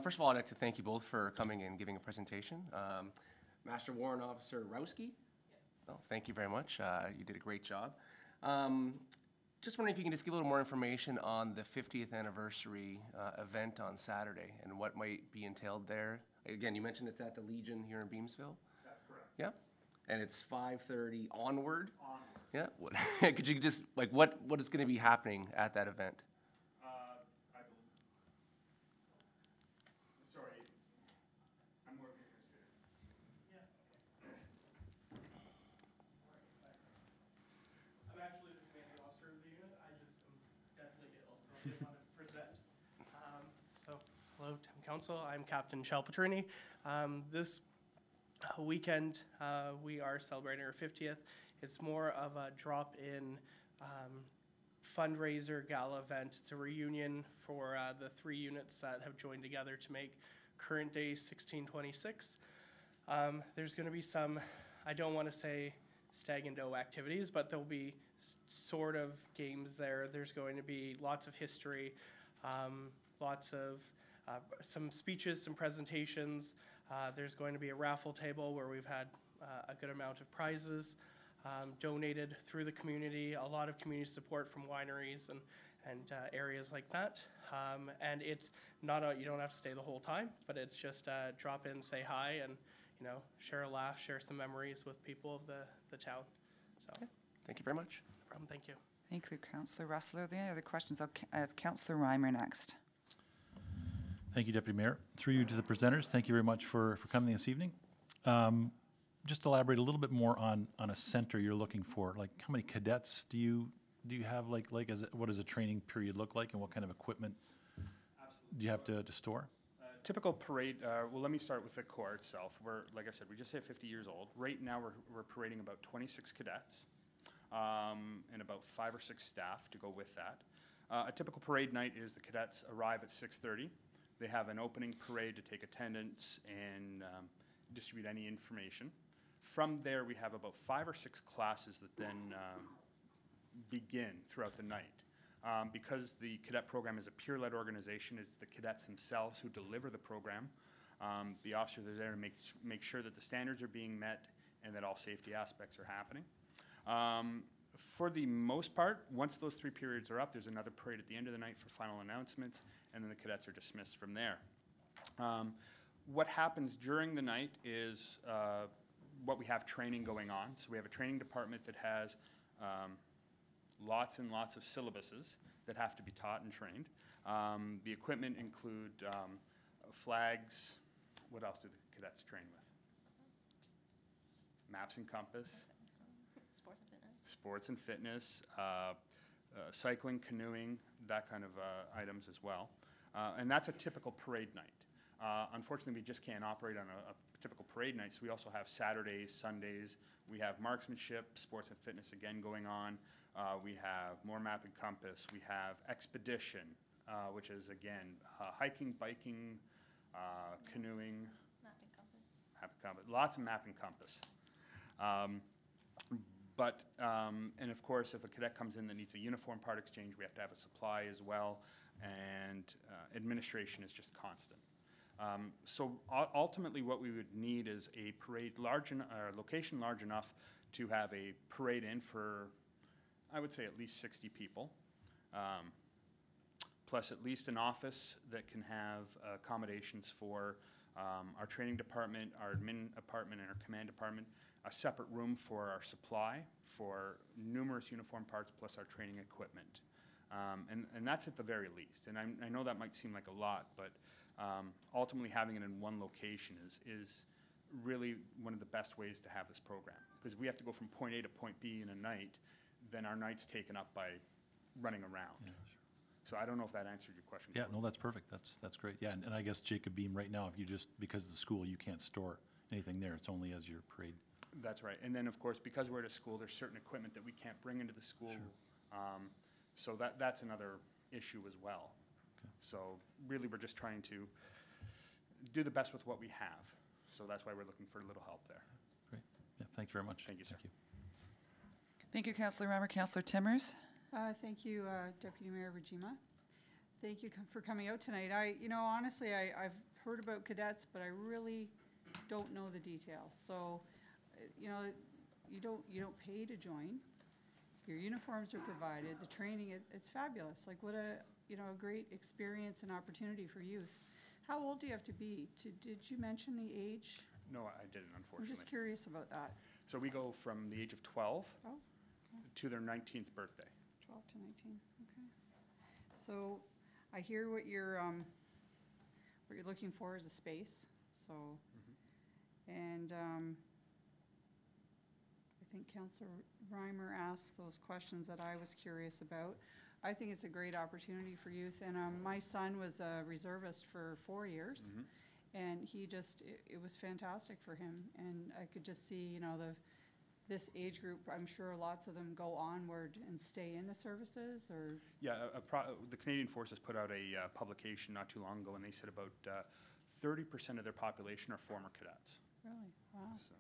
First of all, I'd like to thank you both for coming and giving a presentation. Master Warrant Officer Rowski, well, thank you very much. You did a great job. Just wondering if you can just give a little more information on the 50th anniversary event on Saturday and what might be entailed there. Again, you mentioned it's at the Legion here in Beamsville? That's correct. Yeah? And it's 5:30 onward? Yeah? What, could you just, like, what is going to be happening at that event? Sorry, I'm more of an administrator. I'm actually the commanding officer of the unit. I just am definitely ill, so I didn't want to present. Hello, Town Council. I'm Captain Chalpatrini. This weekend, we are celebrating our 50th. It's more of a drop-in fundraiser gala event. It's a reunion for the 3 units that have joined together to make current day 1626. There's going to be some, I don't want to say stag and doe activities, but there'll be sort of games there. There's going to be lots of history, lots of some speeches, some presentations. There's going to be a raffle table where we've had a good amount of prizes donated through the community, a lot of community support from wineries and areas like that. And it's not you don't have to stay the whole time, but it's just drop in, say hi, and share a laugh, share some memories with people of the town. So, okay. Thank you very much. No problem. Thank you. Thank you, Councillor Russell. Are there any other questions? I have Councillor Reimer next. Thank you, Deputy Mayor. Through you to the presenters, thank you very much for coming this evening. Just elaborate a little bit more on a center you're looking for. Like, how many cadets do you have? What does a training period look like, and what kind of equipment do you have to store? typical parade, well, let me start with the Corps itself. We're, like I said, we just hit 50 years old. Right now, we're parading about 26 cadets and about 5 or 6 staff to go with that. A typical parade night is the cadets arrive at 6:30. They have an opening parade to take attendance and distribute any information. From there, we have about 5 or 6 classes that then begin throughout the night. Because the cadet program is a peer-led organization, it's the cadets themselves who deliver the program. The officers are there to make sure that the standards are being met and that all safety aspects are happening. For the most part, once those 3 periods are up, there's another parade at the end of the night for final announcements, and then the cadets are dismissed from there. What happens during the night is what we have training going on. So we have a training department that has lots and lots of syllabuses that have to be taught and trained. The equipment include flags. What else do the cadets train with? Maps and compass. Sports and fitness, cycling, canoeing, that kind of items as well. And that's a typical parade night. Unfortunately, we just can't operate on a typical parade night, so we also have Saturdays, Sundays. We have marksmanship, sports and fitness again going on. We have more map and compass. We have expedition, which is again hiking, biking, canoeing. Map and compass. Map and compass. Lots of map and compass. And of course, if a cadet comes in that needs a uniform part exchange, we have to have a supply as well, and administration is just constant. So ultimately what we would need is a parade location large enough to have a parade in for, I would say, at least 60 people, plus at least an office that can have accommodations for our training department, our admin department, and our command department, a separate room for our supply, for numerous uniform parts, plus our training equipment. And that's at the very least. And I know that might seem like a lot, but ultimately having it in one location is really one of the best ways to have this program. Because we have to go from point A to point B in a night, then our night's taken up by running around. Yeah, So I don't know if that answered your question. Yeah, no, that's perfect. That's great. Yeah, and I guess Jacob Beam right now, if you just, because of the school, you can't store anything there. It's only as your parade. That's right. And then, of course, because we're at a school, there's certain equipment that we can't bring into the school. So that's another issue as well. Okay. So really, we're just trying to do the best with what we have. So that's why we're looking for a little help there. Great. Yeah, thank you very much. Thank you, sir. Thank you. Thank you, Councillor Reimer. Councillor Timmers? Thank you, Deputy Mayor Rajima. Thank you for coming out tonight. Honestly, I've heard about cadets, but I really don't know the details. So, you don't pay to join. Your uniforms are provided. The training, it's fabulous. Like what a great experience and opportunity for youth. How old do you have to be? Did you mention the age? No, I didn't, I'm unfortunately. just curious about that. So we go from the age of 12 Oh, to their 19th birthday. 12 to 19, okay. So I hear what you're looking for is a space, so, and I think Councillor Reimer asked those questions that I was curious about. I think it's a great opportunity for youth, and my son was a reservist for 4 years, and it was fantastic for him, and I could just see, this age group, I'm sure lots of them go onward and stay in the services, or? Yeah, the Canadian Forces put out a publication not too long ago, and they said about 30% of their population are former cadets. Really? Wow. So,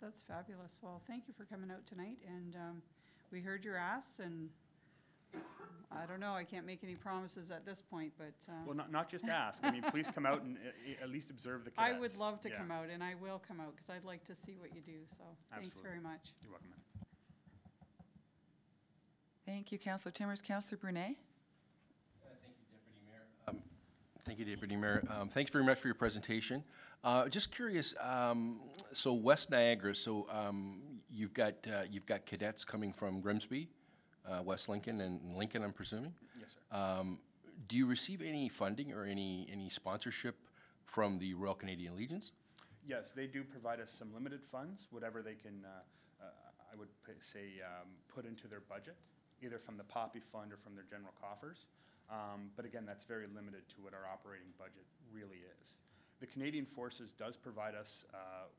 That's fabulous. Well, thank you for coming out tonight, and we heard your ask, and I don't know, I can't make any promises at this point, but. well, not just ask. I mean, please come out and at least observe the cadets. I would love to Yeah. come out, and I will come out, because I'd like to see what you do, so thanks Absolutely. very much. You're welcome. Thank you, Councillor Timmers. Councillor Brunet? Thank you, Deputy Mayor. Thanks very much for your presentation. Just curious, so West Niagara, so you've got cadets coming from Grimsby, West Lincoln, and Lincoln, I'm presuming? Yes, sir. Do you receive any funding or any sponsorship from the Royal Canadian Legions? Yes, they do provide us some limited funds, whatever they can, I would say, put into their budget, either from the Poppy Fund or from their general coffers. But again, that's very limited to what our operating budget really is. The Canadian Forces does provide us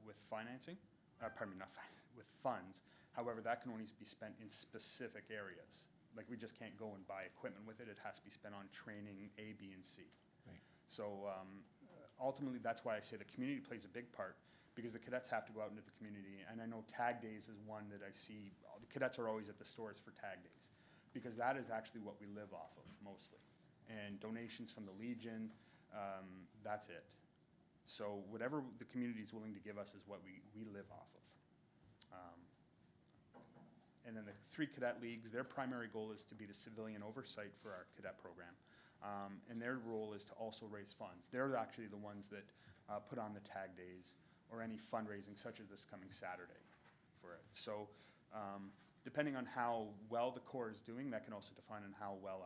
with financing, pardon me, not finance, with funds. However, that can only be spent in specific areas. Like, we just can't go and buy equipment with it. It has to be spent on training A, B, and C. Right. So ultimately, that's why I say the community plays a big part, because the cadets have to go out into the community. And I know Tag Days is one that I see, the cadets are always at the stores for Tag Days, because that is actually what we live off of mostly. And donations from the Legion, that's it. So whatever the community is willing to give us is what we live off of. And then the 3 cadet leagues, their primary goal is to be the civilian oversight for our cadet program. And their role is to also raise funds. They're actually the ones that put on the Tag Days or any fundraising such as this coming Saturday for it. So depending on how well the Corps is doing, that can also define on how well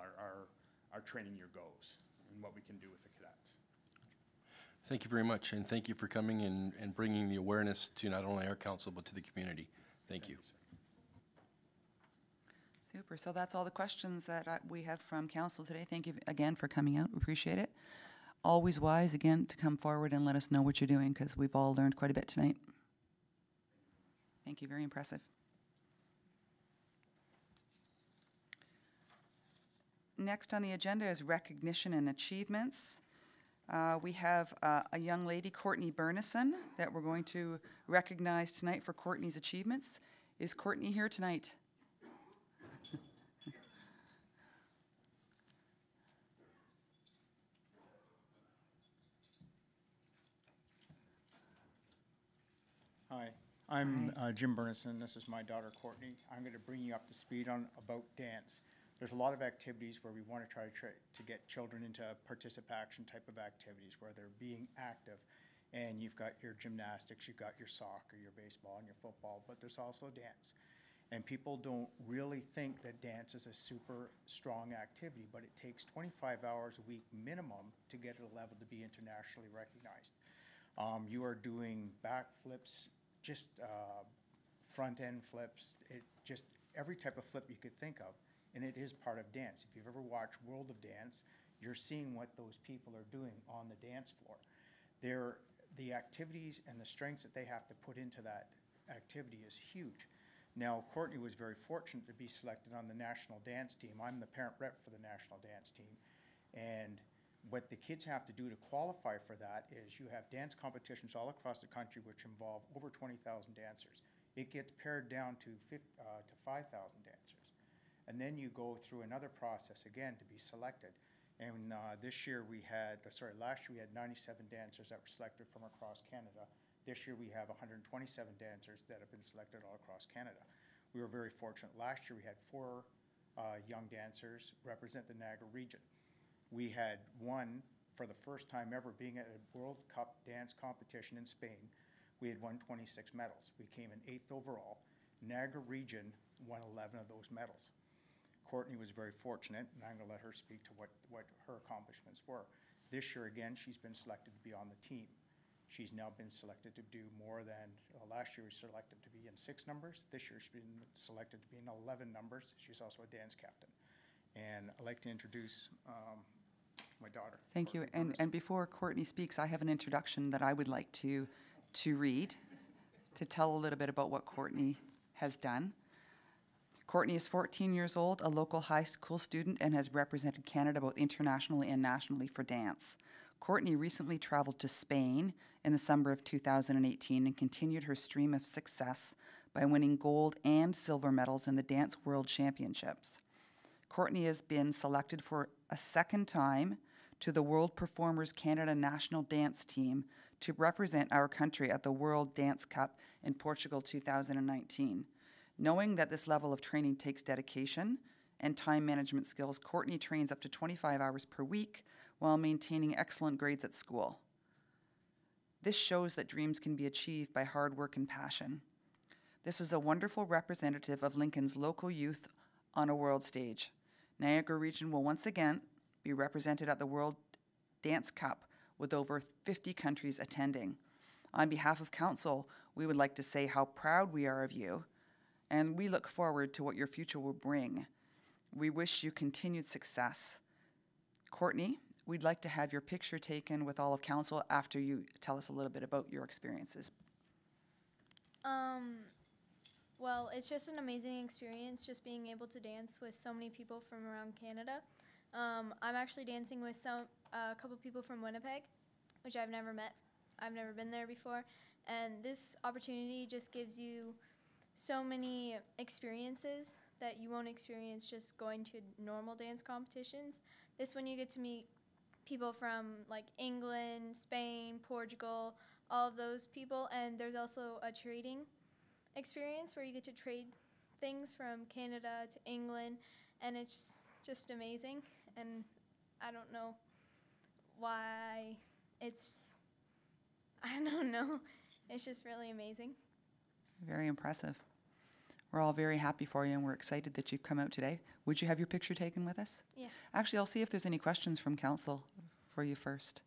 our training year goes and what we can do with the cadets. Thank you very much, and thank you for coming and bringing the awareness to not only our council, but to the community. Thank you. Sir. Super. So that's all the questions that we have from council today. Thank you again for coming out. We appreciate it. Always wise, again, to come forward and let us know what you're doing, because we've all learned quite a bit tonight. Thank you. Very impressive. Next on the agenda is recognition and achievements. We have a young lady, Courtney Bernison, that we're going to recognize tonight for Courtney's achievements. Is Courtney here tonight? Hi, I'm Jim Bernison. This is my daughter Courtney. I'm going to bring you up to speed on about dance. There's a lot of activities where we want to try to get children into participation type of activities where they're being active. And you've got your gymnastics, you've got your soccer, your baseball, and your football, but there's also dance. And people don't really think that dance is a super strong activity, but it takes 25 hours a week minimum to get at a level to be internationally recognized. You are doing backflips, just front end flips, just every type of flip you could think of, and it is part of dance. If you've ever watched World of Dance, you're seeing what those people are doing on the dance floor. The activities and the strengths that they have to put into that activity is huge. Now, Courtney was very fortunate to be selected on the national dance team. I'm the parent rep for the national dance team, and what the kids have to do to qualify for that is you have dance competitions all across the country which involve over 20,000 dancers. It gets pared down to 5,000 dancers. And then you go through another process again to be selected. And last year we had 97 dancers that were selected from across Canada. This year we have 127 dancers that have been selected all across Canada. We were very fortunate. Last year we had 4 young dancers represent the Niagara region. We had one for the first time ever being at a World Cup dance competition in Spain. We had won 26 medals. We came in 8th overall. Niagara region won 11 of those medals. Courtney was very fortunate, and I'm going to let her speak to what her accomplishments were. This year, again, she's been selected to be on the team. She's now been selected to do more than, last year was selected to be in 6 numbers. This year she's been selected to be in 11 numbers. She's also a dance captain. And I'd like to introduce my daughter. Thank you. And before Courtney speaks, I have an introduction that I would like to read, to tell a little bit about what Courtney has done. Courtney is 14 years old, a local high school student, and has represented Canada both internationally and nationally for dance. Courtney recently traveled to Spain in the summer of 2018 and continued her stream of success by winning gold and silver medals in the Dance World Championships. Courtney has been selected for a second time to the World Performers Canada National Dance Team to represent our country at the World Dance Cup in Portugal 2019. Knowing that this level of training takes dedication and time management skills, Courtney trains up to 25 hours per week while maintaining excellent grades at school. This shows that dreams can be achieved by hard work and passion. This is a wonderful representative of Lincoln's local youth on a world stage. Niagara region will once again be represented at the World Dance Cup with over 50 countries attending. On behalf of Council, we would like to say how proud we are of you, and we look forward to what your future will bring. We wish you continued success. Courtney, we'd like to have your picture taken with all of council after you tell us a little bit about your experiences. Well, it's just an amazing experience just being able to dance with so many people from around Canada. I'm actually dancing with a couple people from Winnipeg, which I've never met. I've never been there before. And this opportunity just gives you so many experiences that you won't experience just going to normal dance competitions. This one you get to meet people from like England, Spain, Portugal, all of those people. And there's also a trading experience where you get to trade things from Canada to England, and it's just amazing. And I don't know why I don't know. It's just really amazing. Very impressive. We're all very happy for you, and we're excited that you've come out today. Would you have your picture taken with us? Yeah. Actually, I'll see if there's any questions from council for you first.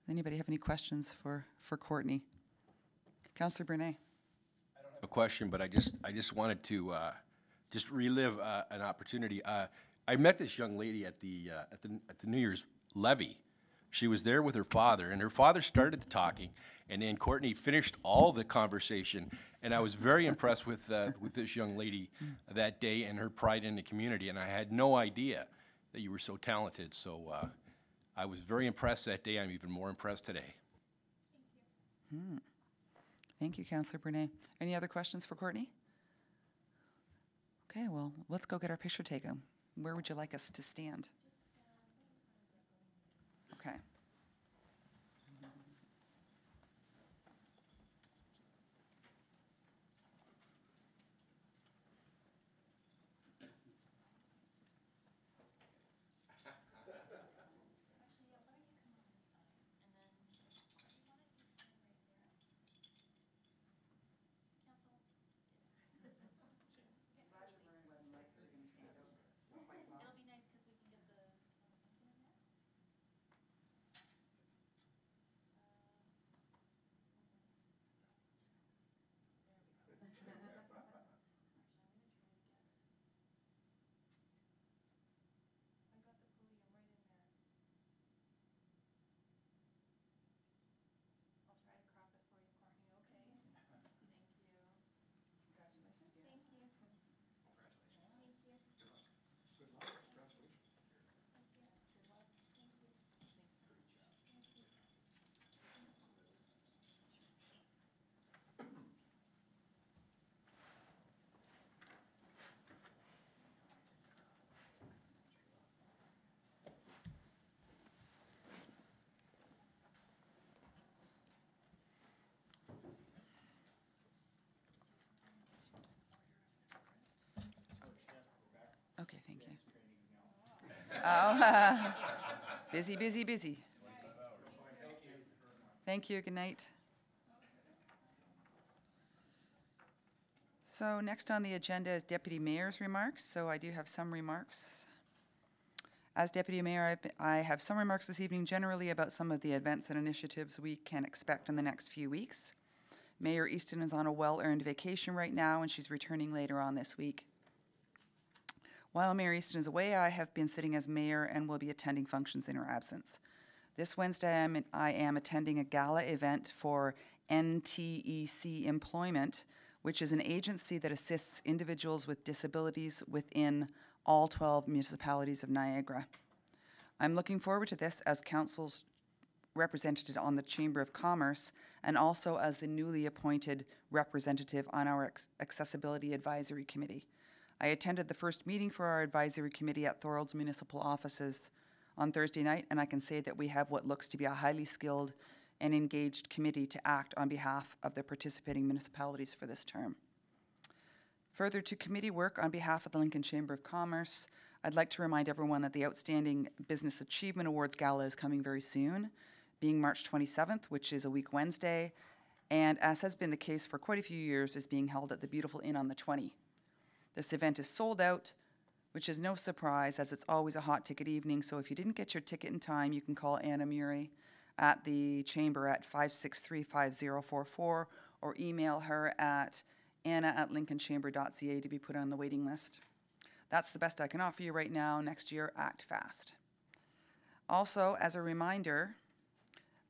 Does anybody have any questions for Courtney? Councillor Brunet. A question, but I just wanted to just relive an opportunity. I met this young lady at the New Year's levee. She was there with her father, and her father started the talking, and then Courtney finished all the conversation. And I was very impressed with this young lady that day and her pride in the community. And I had no idea that you were so talented. So I was very impressed that day. I'm even more impressed today. Thank you, Councillor Brunet. Any other questions for Courtney? Okay, well, let's go get our picture taken. Where would you like us to stand? Okay. Okay, thank you. Oh, busy, busy, busy. Thank you, good night. So next on the agenda is Deputy Mayor's remarks. So I do have some remarks. As Deputy Mayor, I have some remarks this evening generally about some of the events and initiatives we can expect in the next few weeks. Mayor Easton is on a well-earned vacation right now, and she's returning later on this week. While Mayor Easton is away, I have been sitting as mayor and will be attending functions in her absence. This Wednesday, I am attending a gala event for NTEC Employment, which is an agency that assists individuals with disabilities within all 12 municipalities of Niagara. I'm looking forward to this as council's representative on the Chamber of Commerce and also as the newly appointed representative on our Accessibility Advisory Committee. I attended the first meeting for our advisory committee at Thorold's municipal offices on Thursday night, and I can say that we have what looks to be a highly skilled and engaged committee to act on behalf of the participating municipalities for this term. Further to committee work on behalf of the Lincoln Chamber of Commerce, I'd like to remind everyone that the Outstanding Business Achievement Awards Gala is coming very soon, being March 27th, which is a week Wednesday, and as has been the case for quite a few years, is being held at the beautiful Inn on the 20. This event is sold out, which is no surprise as it's always a hot ticket evening, so if you didn't get your ticket in time, you can call Anna Murray at the chamber at 563-5044 or email her at anna@lincolnchamber.ca to be put on the waiting list. That's the best I can offer you right now. Next year, act fast. Also, as a reminder,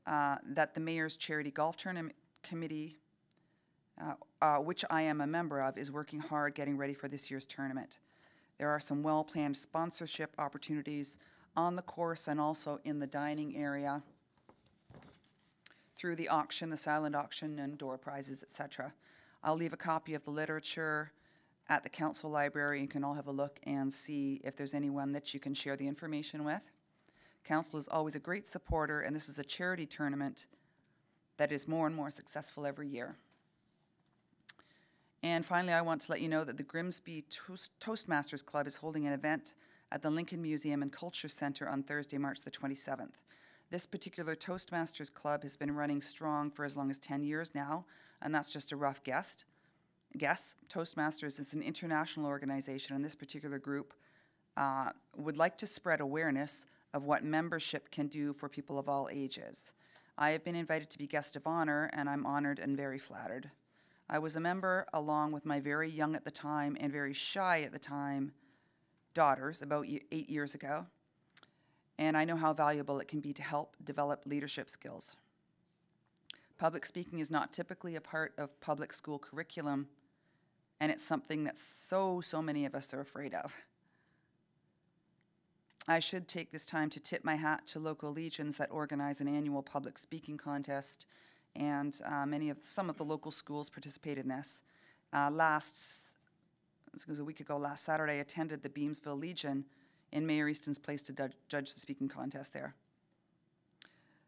that the Mayor's Charity Golf Tournament Committee, which I am a member of, is working hard getting ready for this year's tournament. There are some well-planned sponsorship opportunities on the course and also in the dining area through the auction, the silent auction, and door prizes, etc. I'll leave a copy of the literature at the council library. You can all have a look and see if there's anyone that you can share the information with. Council is always a great supporter, and this is a charity tournament that is more and more successful every year. And finally, I want to let you know that the Grimsby Toastmasters Club is holding an event at the Lincoln Museum and Culture Center on Thursday, March the 27th. This particular Toastmasters Club has been running strong for as long as 10 years now, and that's just a rough guess. Toastmasters is an international organization, and this particular group would like to spread awareness of what membership can do for people of all ages. I have been invited to be guest of honor, and I'm honored and very flattered. I was a member along with my very young at the time and very shy at the time daughters about 8 years ago, and I know how valuable it can be to help develop leadership skills. Public speaking is not typically a part of public school curriculum, and it's something that so many of us are afraid of. I should take this time to tip my hat to local legions that organize an annual public speaking contest, and some of the local schools participate in this. It was a week ago, last Saturday, I attended the Beamsville Legion in Mayor Easton's place to judge the speaking contest there.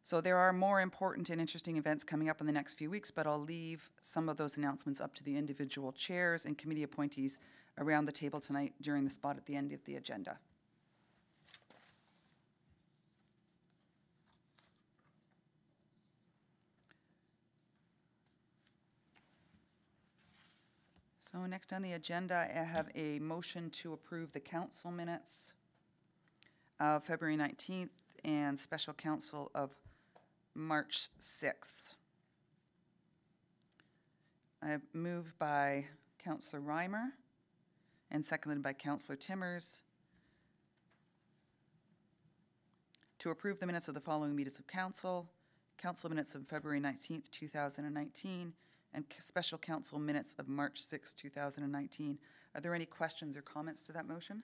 So there are more important and interesting events coming up in the next few weeks, but I'll leave some of those announcements up to the individual chairs and committee appointees around the table tonight during the spot at the end of the agenda. So next on the agenda, I have a motion to approve the council minutes of February 19th and special council of March 6th. I have moved by Councillor Reimer and seconded by Councillor Timmers to approve the minutes of the following meetings of council: council minutes of February 19th, 2019, and special council minutes of March 6, 2019. Are there any questions or comments to that motion?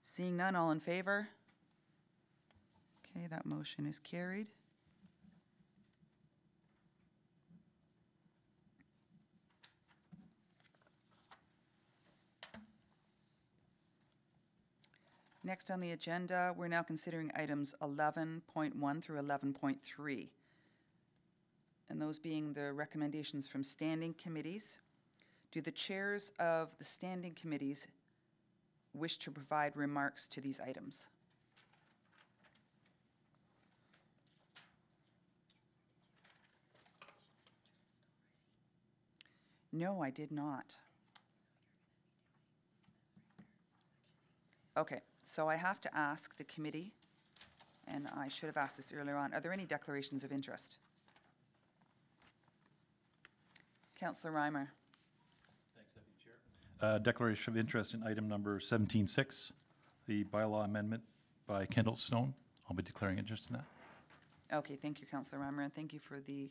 Seeing none, all in favor? Okay, that motion is carried. Next on the agenda, we're now considering items 11.1 through 11.3. And those being the recommendations from standing committees. Do the chairs of the standing committees wish to provide remarks to these items? No, I did not. Okay, so I have to ask the committee, and I should have asked this earlier on, are there any declarations of interest? Councillor Reimer. Thanks, Deputy Chair. Declaration of interest in item number 17.6, the bylaw amendment by Kendall Stone. I'll be declaring interest in that. Okay, thank you, Councillor Reimer, and thank you for the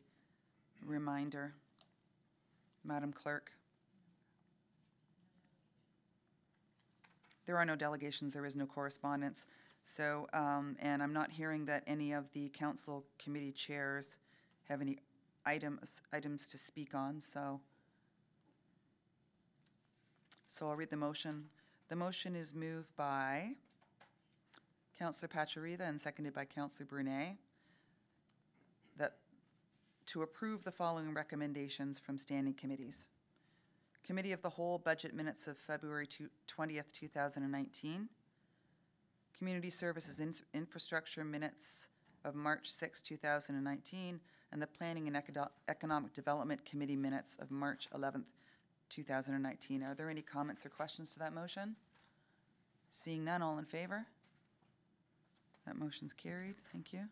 reminder, Madam Clerk. There are no delegations, there is no correspondence. So, and I'm not hearing that any of the council committee chairs have any items to speak on, so I'll read the motion. The motion is moved by Councillor Pachariva and seconded by Councillor Brunet that to approve the following recommendations from standing committees. Committee of the Whole Budget Minutes of February 20th, 2019. Community Services Infrastructure Minutes of March 6, 2019. And the Planning and Economic Development Committee minutes of March 11th, 2019. Are there any comments or questions to that motion? Seeing none, all in favor? That motion's carried. Thank you.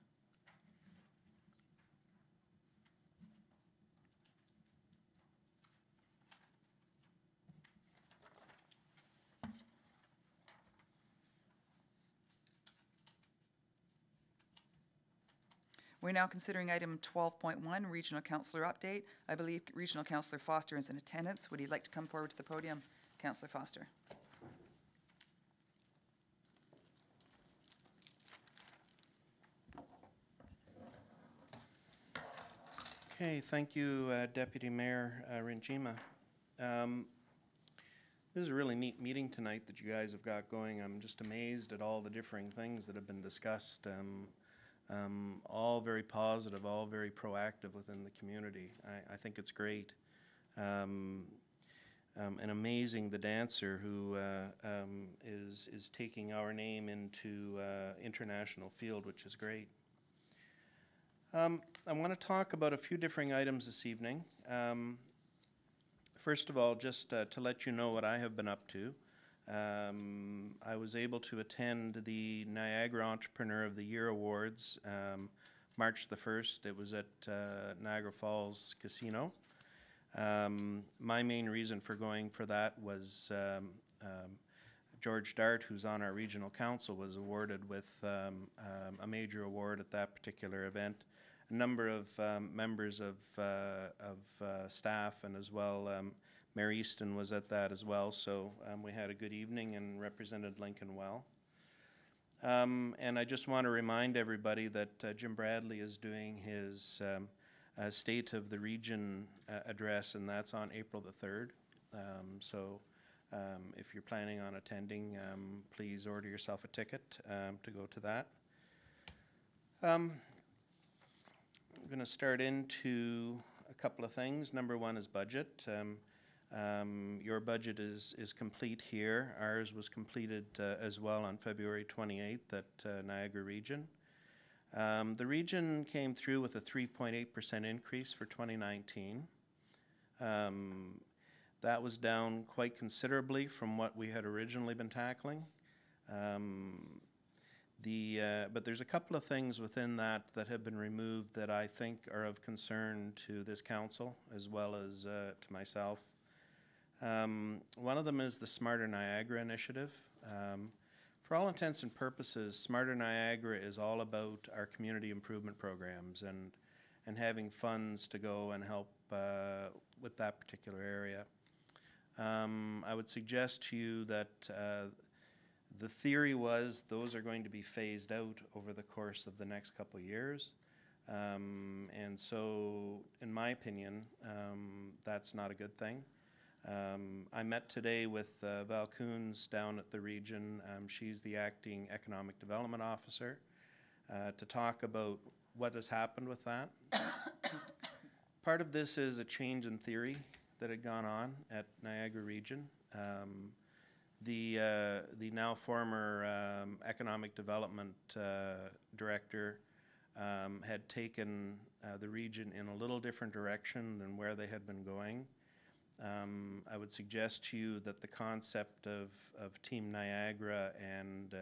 We're now considering item 12.1, Regional Councillor Update. I believe Regional Councillor Foster is in attendance. Would he like to come forward to the podium? Councillor Foster. Okay, thank you, Deputy Mayor Renchima. This is a really neat meeting tonight that you guys have got going. I'm just amazed at all the differing things that have been discussed. All very positive, all very proactive within the community. I think it's great. And amazing the dancer who is taking our name into international field, which is great. I want to talk about a few different items this evening. First of all, just to let you know what I have been up to. I was able to attend the Niagara Entrepreneur of the Year Awards March the 1st. It was at Niagara Falls Casino. My main reason for going for that was George Dart, who's on our regional council, was awarded with a major award at that particular event. A number of members of staff and as well Mayor Easton was at that as well, so we had a good evening and represented Lincoln well. And I just want to remind everybody that Jim Bradley is doing his State of the Region address, and that's on April the 3rd. So if you're planning on attending, please order yourself a ticket to go to that. I'm going to start into a couple of things. Number one is budget. Your budget is complete here. Ours was completed as well on February 28th at Niagara Region. The region came through with a 3.8% increase for 2019. That was down quite considerably from what we had originally been tackling. But there's a couple of things within that have been removed that I think are of concern to this council as well as to myself. One of them is the Smarter Niagara initiative. For all intents and purposes, Smarter Niagara is all about our community improvement programs and having funds to go and help with that particular area. I would suggest to you that the theory was those are going to be phased out over the course of the next couple of years. And so, in my opinion, that's not a good thing. I met today with Val Coons down at the region. She's the acting economic development officer to talk about what has happened with that. Part of this is a change in theory that had gone on at Niagara Region. The now former economic development director had taken the region in a little different direction than where they had been going. I would suggest to you that the concept of Team Niagara and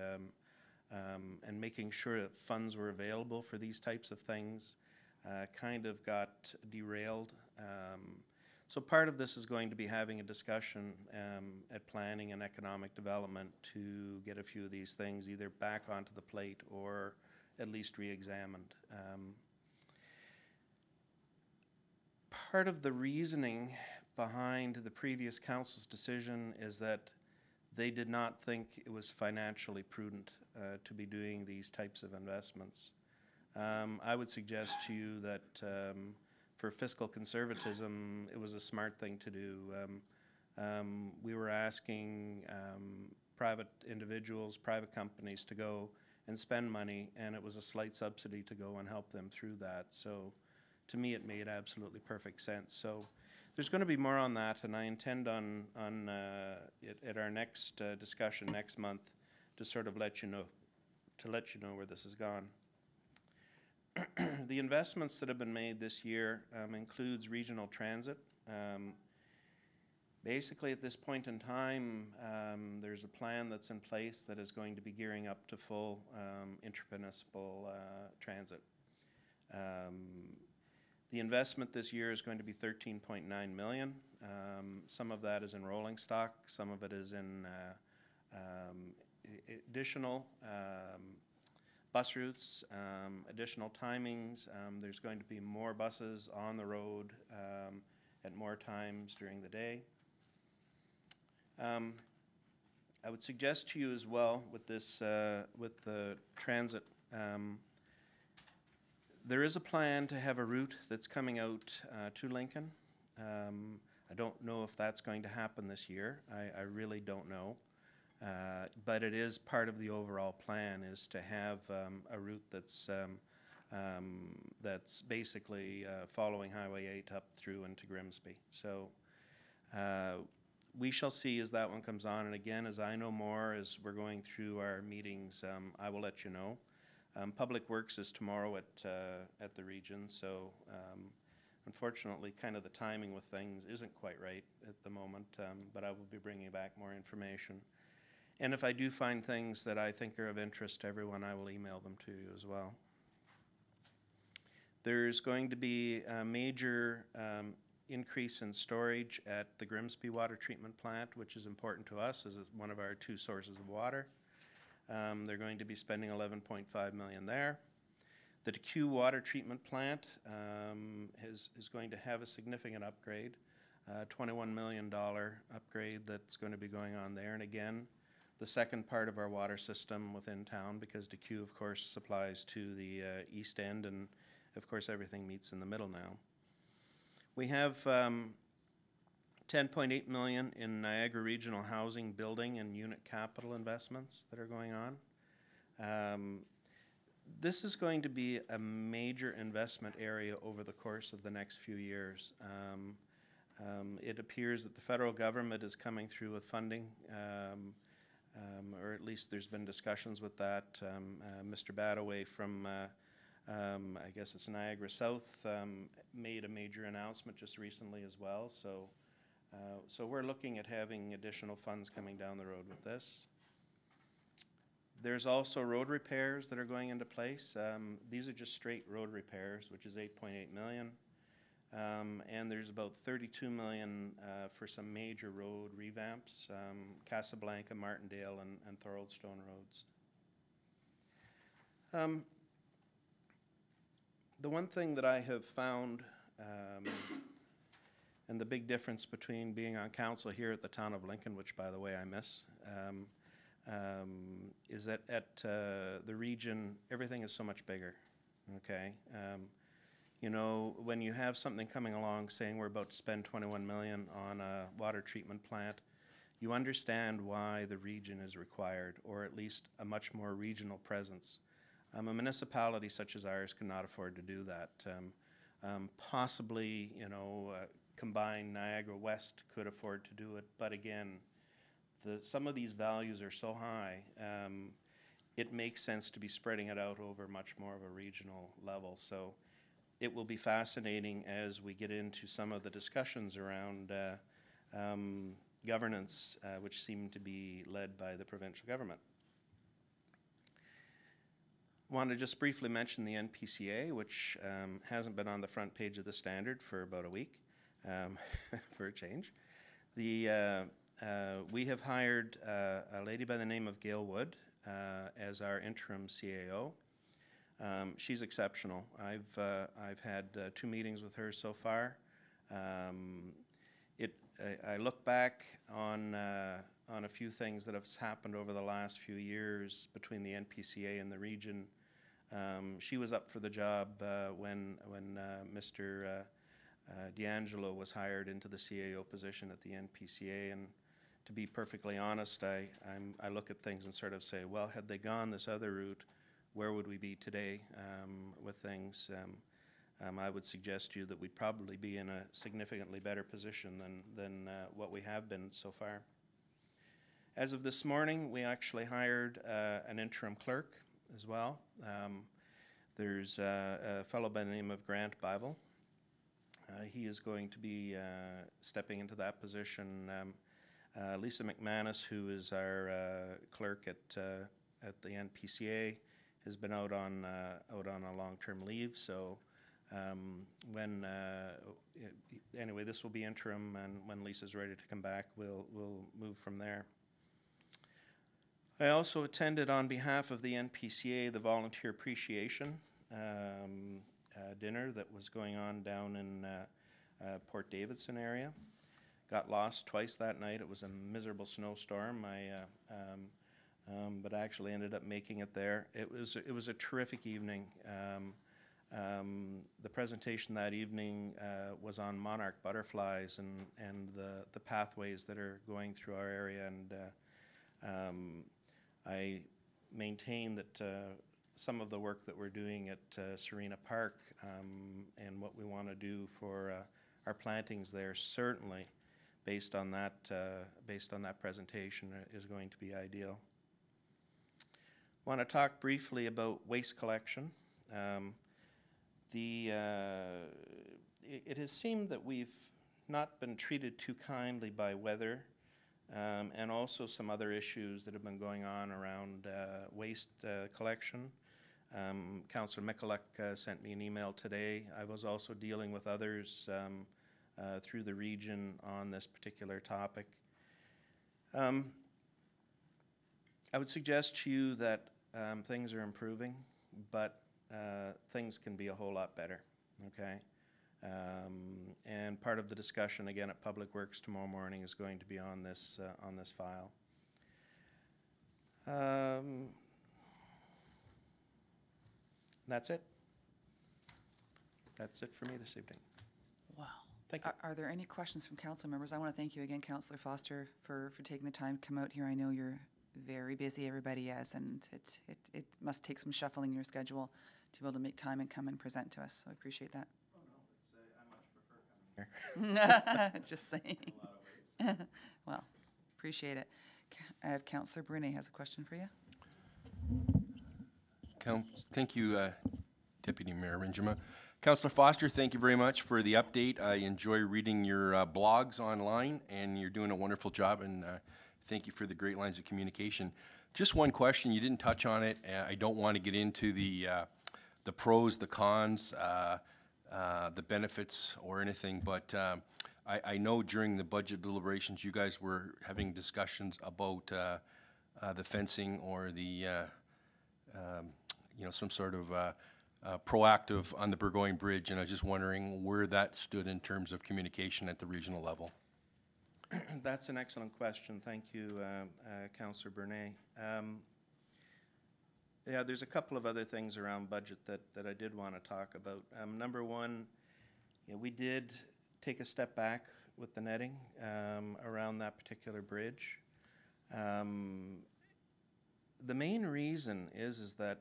making sure that funds were available for these types of things kind of got derailed. So part of this is going to be having a discussion at planning and economic development to get a few of these things either back onto the plate or at least re-examined. Part of the reasoning behind the previous council's decision is that they did not think it was financially prudent to be doing these types of investments. I would suggest to you that for fiscal conservatism, it was a smart thing to do. We were asking private individuals, private companies to go and spend money, and it was a slight subsidy to go and help them through that. So to me, it made absolutely perfect sense. So there's going to be more on that, and I intend on at our next discussion next month to sort of let you know where this has gone. The investments that have been made this year includes regional transit. Basically, at this point in time, there's a plan that's in place that is going to be gearing up to full intermunicipal transit. The investment this year is going to be $13.9 million. Some of that is in rolling stock, some of it is in additional bus routes, additional timings. There's going to be more buses on the road at more times during the day. I would suggest to you as well with this, with the transit, there is a plan to have a route that's coming out to Lincoln. I don't know if that's going to happen this year. I really don't know. But it is part of the overall plan is to have a route that's basically following Highway 8 up through into Grimsby. So we shall see as that one comes on. And again, as I know more, as we're going through our meetings, I will let you know. Public Works is tomorrow at the region, so unfortunately, kind of the timing with things isn't quite right at the moment, but I will be bringing back more information. And if I do find things that I think are of interest to everyone, I will email them to you as well. There's going to be a major increase in storage at the Grimsby Water Treatment Plant, which is important to us as one of our 2 sources of water. They're going to be spending $11.5 million there. The DeQ Water Treatment Plant is going to have a significant upgrade, $21 million upgrade that's going to be going on there. And again, the second part of our water system within town, because DeQ, of course, supplies to the east end, and of course everything meets in the middle now. We have $10.8 million in Niagara Regional Housing building and unit capital investments that are going on. This is going to be a major investment area over the course of the next few years. It appears that the federal government is coming through with funding, or at least there's been discussions with that. Mr. Badaway from, I guess it's Niagara South, made a major announcement just recently as well. So we're looking at having additional funds coming down the road with this. There's also road repairs that are going into place. These are just straight road repairs, which is $8.8 million. And there's about $32 million for some major road revamps, Casablanca, Martindale, and Thoroldstone roads. The one thing that I have found, and the big difference between being on council here at the town of Lincoln, which by the way I miss, is that at the region, everything is so much bigger, okay? You know, when you have something coming along saying we're about to spend $21 million on a water treatment plant, you understand why the region is required, or at least a much more regional presence. A municipality such as ours cannot afford to do that. Possibly, you know, combined Niagara West could afford to do it, but again, some of these values are so high, it makes sense to be spreading it out over much more of a regional level. So it will be fascinating as we get into some of the discussions around governance, which seem to be led by the provincial government. I want to just briefly mention the NPCA, which hasn't been on the front page of the Standard for about a week, for a change. We have hired a lady by the name of Gail Wood as our interim CAO. She's exceptional. I've had 2 meetings with her so far. I look back on a few things that have happened over the last few years between the NPCA and the region. She was up for the job when Mr. D'Angelo was hired into the CAO position at the NPCA, and to be perfectly honest, I look at things and sort of say, well, had they gone this other route, where would we be today with things? I would suggest to you that we'd probably be in a significantly better position than what we have been so far. As of this morning, we actually hired an interim clerk as well. There's a fellow by the name of Grant Bible. He is going to be stepping into that position. Lisa McManus, who is our clerk at the NPCA, has been out on a long-term leave. So anyway, this will be interim, and when Lisa's ready to come back, we'll move from there. I also attended on behalf of the NPCA the Volunteer Appreciation dinner that was going on down in Port Davidson area. Got lost twice that night. It was a miserable snowstorm. But I actually ended up making it there. It was a terrific evening. The presentation that evening was on monarch butterflies and the pathways that are going through our area. And I maintain that some of the work that we're doing at Serena Park and what we want to do for our plantings there, certainly based on that presentation, is going to be ideal. I want to talk briefly about waste collection. It has seemed that we've not been treated too kindly by weather and also some other issues that have been going on around waste collection. Councillor Michalek sent me an email today. I was also dealing with others through the region on this particular topic. I would suggest to you that things are improving, but things can be a whole lot better, okay? And part of the discussion, again, at Public Works tomorrow morning is going to be on this file. That's it. That's it for me this evening. Wow. Thank you. Are there any questions from council members? I want to thank you again, Councillor Foster, for taking the time to come out here. I know you're very busy, everybody is, and it must take some shuffling in your schedule to be able to make time and come and present to us, so I appreciate that. Oh, no, I much prefer coming here. Just saying. Well, appreciate it. I have Councillor Brunet has a question for you. Thank you, Deputy Mayor Rinjima. Councillor Foster, thank you very much for the update. I enjoy reading your blogs online, and you're doing a wonderful job, and thank you for the great lines of communication. Just one question, you didn't touch on it. I don't want to get into the pros, the cons, the benefits or anything, but I know during the budget deliberations, you guys were having discussions about the fencing or the, some sort of proactive on the Burgoyne Bridge, and I was just wondering where that stood in terms of communication at the regional level. That's an excellent question. Thank you, Councillor Brunet. Yeah, there's a couple of other things around budget that I did want to talk about. Number one, we did take a step back with the netting around that particular bridge. The main reason is that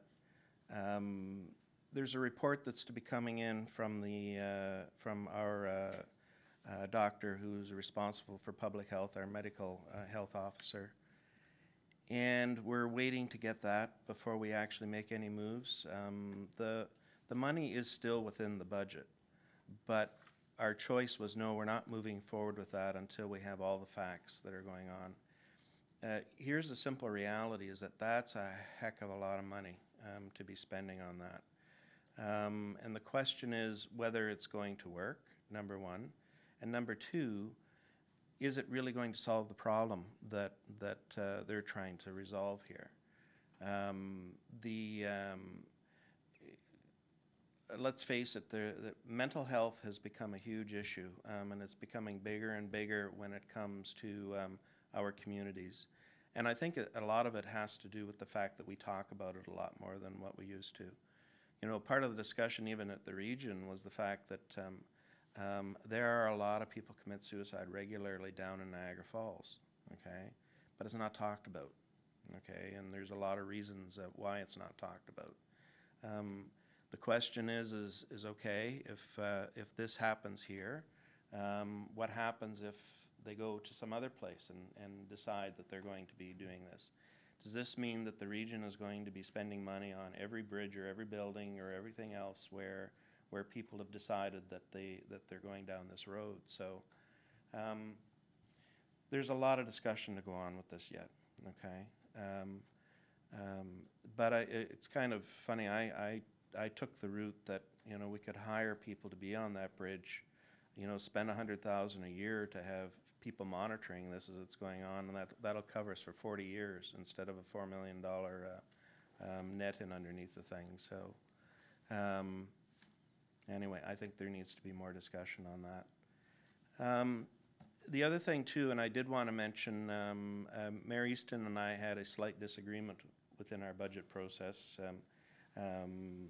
there's a report that's to be coming in from our doctor who's responsible for public health, our medical health officer. And we're waiting to get that before we actually make any moves. The money is still within the budget, but our choice was no, we're not moving forward with that until we have all the facts that are going on. Here's the simple reality is that that's a heck of a lot of money to be spending on that. And the question is whether it's going to work, number one. And number two, is it really going to solve the problem that they're trying to resolve here? Let's face it, the mental health has become a huge issue, and it's becoming bigger and bigger when it comes to our communities. And I think a lot of it has to do with the fact that we talk about it a lot more than what we used to. You know, part of the discussion even at the region was the fact that there are a lot of people commit suicide regularly down in Niagara Falls, okay? But it's not talked about, okay? And there's a lot of reasons why it's not talked about. The question is okay, if this happens here, what happens if they go to some other place and decide that they're going to be doing this? Does this mean that the region is going to be spending money on every bridge or every building or everything else where people have decided that they're going down this road? So there's a lot of discussion to go on with this yet, okay? But it's kind of funny. I took the route that, you know, we could hire people to be on that bridge, you know, spend $100,000 a year to have people monitoring this as it's going on, and that'll cover us for 40 years instead of a $4 million net in underneath the thing. So anyway, I think there needs to be more discussion on that. The other thing too, and I did want to mention, Mayor Easton and I had a slight disagreement within our budget process. And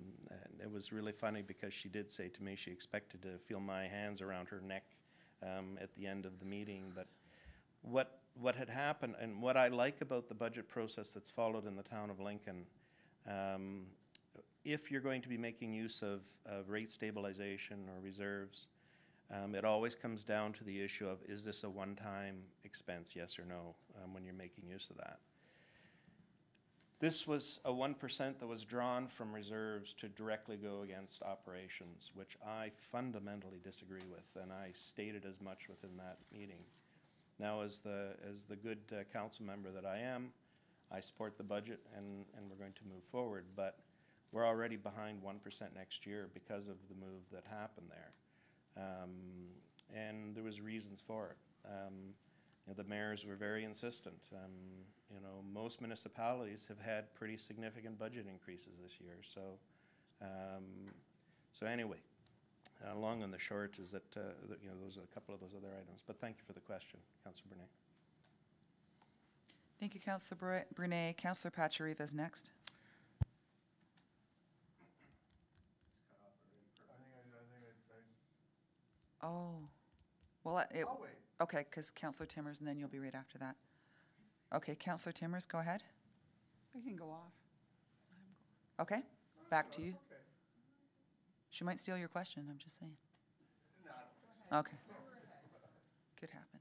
it was really funny because she did say to me she expected to feel my hands around her neck at the end of the meeting. But what had happened, and what I like about the budget process that's followed in the town of Lincoln, if you're going to be making use of rate stabilization or reserves, it always comes down to the issue of, is this a one-time expense, yes or no, when you're making use of that. This was a 1% that was drawn from reserves to directly go against operations, which I fundamentally disagree with, and I stated as much within that meeting. Now, as the good council member that I am, I support the budget, and we're going to move forward, but we're already behind 1% next year because of the move that happened there. And there was reasons for it. You know, the mayors were very insistent. You know, most municipalities have had pretty significant budget increases this year. So, so anyway, long and the short is that, you know, those are a couple of those other items. But thank you for the question, Councillor Brunet. Thank you, Councillor Brunet. Councillor Pachariva is next. Oh, well, I'll wait. okay, because Councillor Timmers, and then you'll be right after that. Okay, Councillor Timmers, go ahead. I can go off. Okay, back to you. She might steal your question, I'm just saying. Okay. Could happen.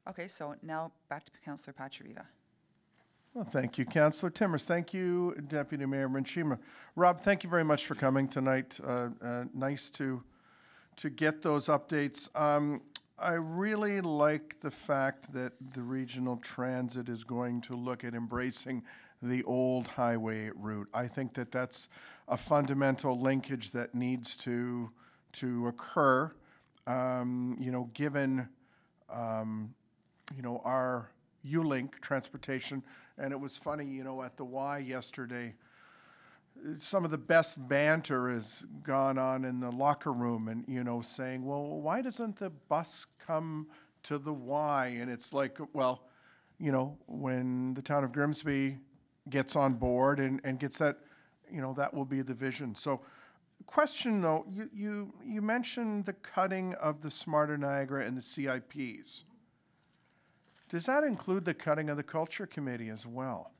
Okay, so now back to Councillor Pachariva. Well, thank you, Councillor Timmers. Thank you, Deputy Mayor Renchima. Rob, thank you very much for coming tonight. Nice to get those updates. I really like the fact that the regional transit is going to look at embracing the old highway route. I think that that's a fundamental linkage that needs to occur. You know, given you know, our U-Link transportation, and it was funny, you know, at the Y yesterday, some of the best banter has gone on in the locker room, and, you know, saying, well, why doesn't the bus come to the Y? And it's like, well, you know, when the town of Grimsby gets on board and gets that, you know, that will be the vision. So question though, you mentioned the cutting of the Smarter Niagara and the CIPs. Does that include the cutting of the Culture Committee as well?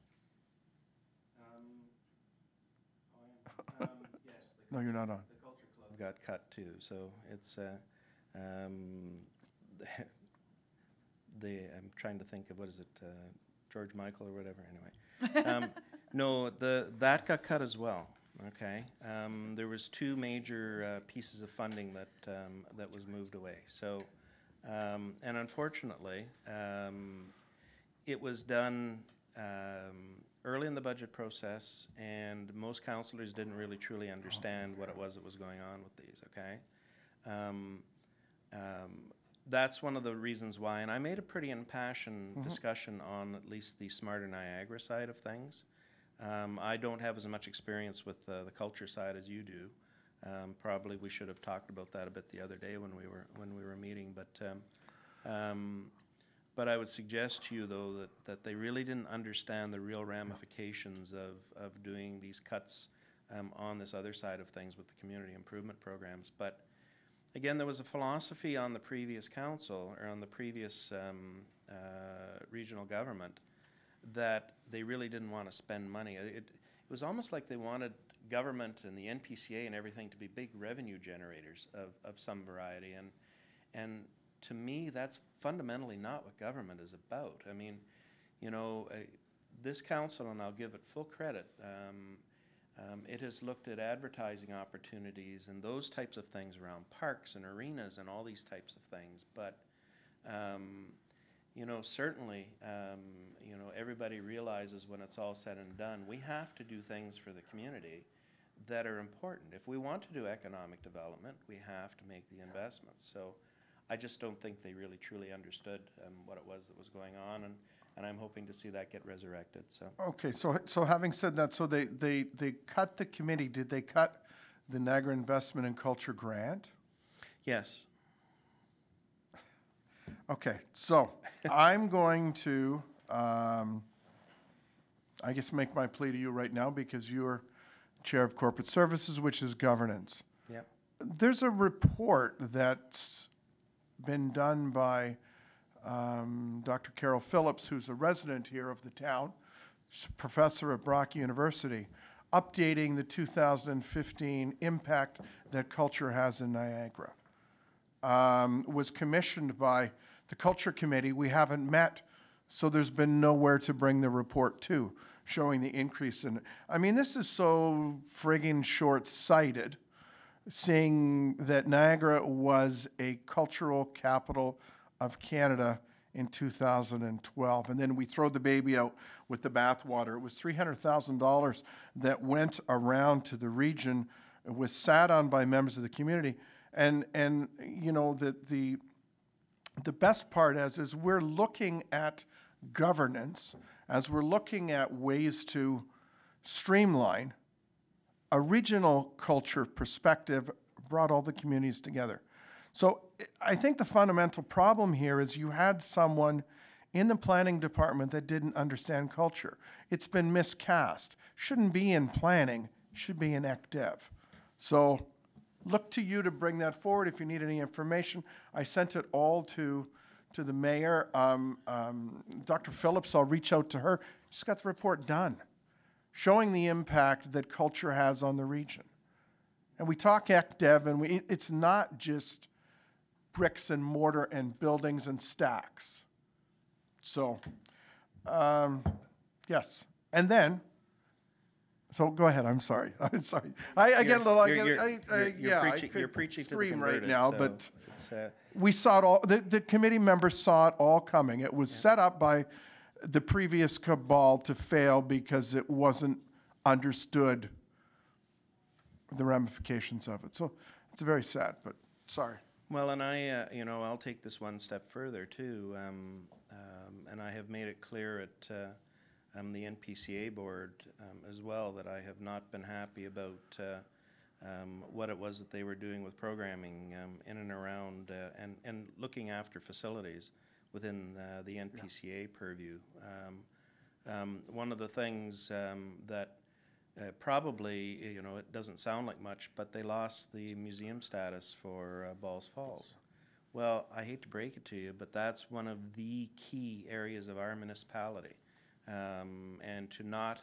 Yes. No, you're not on. The Culture Club got cut too, so it's, I'm trying to think of, what is it, George Michael or whatever, anyway. No, that got cut as well, okay? There was two major pieces of funding that was moved away, so, and unfortunately, it was done early in the budget process, and most councillors didn't really truly understand what it was that was going on with these, okay? That's one of the reasons why, and I made a pretty impassioned discussion on at least the Smarter Niagara side of things. I don't have as much experience with the culture side as you do. Probably we should have talked about that a bit the other day when we were meeting, but I would suggest to you though that they really didn't understand the real ramifications of doing these cuts on this other side of things with the community improvement programs. But again, there was a philosophy on the previous council, or on the previous regional government, that they really didn't want to spend money. It was almost like they wanted government and the NPCA and everything to be big revenue generators of some variety. And to me, that's fundamentally not what government is about. I mean, you know, this council, and I'll give it full credit, it has looked at advertising opportunities and those types of things around parks and arenas and all these types of things. But, you know, certainly, you know, everybody realizes when it's all said and done, we have to do things for the community that are important. If we want to do economic development, we have to make the investments. So I just don't think they really truly understood what it was that was going on, and I'm hoping to see that get resurrected, so. Okay, so having said that, so they cut the committee. Did they cut the Niagara Investment and Culture Grant? Yes. Okay, so I'm going to, I guess, make my plea to you right now because you're Chair of Corporate Services, which is governance. Yep. There's a report that's been done by Dr. Carol Phillips, who's a resident here of the town. She's a professor at Brock University, updating the 2015 impact that culture has in Niagara. Was commissioned by the Culture Committee. We haven't met, so there's been nowhere to bring the report to, showing the increase in, I mean, this is so friggin' short-sighted, seeing that Niagara was a cultural capital of Canada in 2012. And then we throw the baby out with the bathwater. It was $300,000 that went around to the region. It was sat on by members of the community. And you know, the best part is we're looking at governance, as we're looking at ways to streamline. A regional culture perspective brought all the communities together. So I think the fundamental problem here is you had someone in the planning department that didn't understand culture. It's been miscast. Shouldn't be in planning, should be in ECDev. So look to you to bring that forward if you need any information. I sent it all to the mayor. Dr. Phillips, I'll reach out to her. She's got the report done, showing the impact that culture has on the region. And we talk ECDev, and it's not just bricks and mortar and buildings and stacks. So, yes. And then, so go ahead, I'm sorry. I'm sorry. I get a little, You're preaching to the scream right converted, now, so but it's, we saw it all, the committee members saw it all coming. It was set up by the previous cabal to fail because it wasn't understood the ramifications of it. So it's very sad, but sorry. Well, and I, you know, I'll take this one step further too, and I have made it clear at the NPCA board as well that I have not been happy about what it was that they were doing with programming in and around and looking after facilities within the NPCA purview. One of the things that probably, you know, it doesn't sound like much, but they lost the museum status for Balls Falls. Well, I hate to break it to you, but that's one of the key areas of our municipality. And to not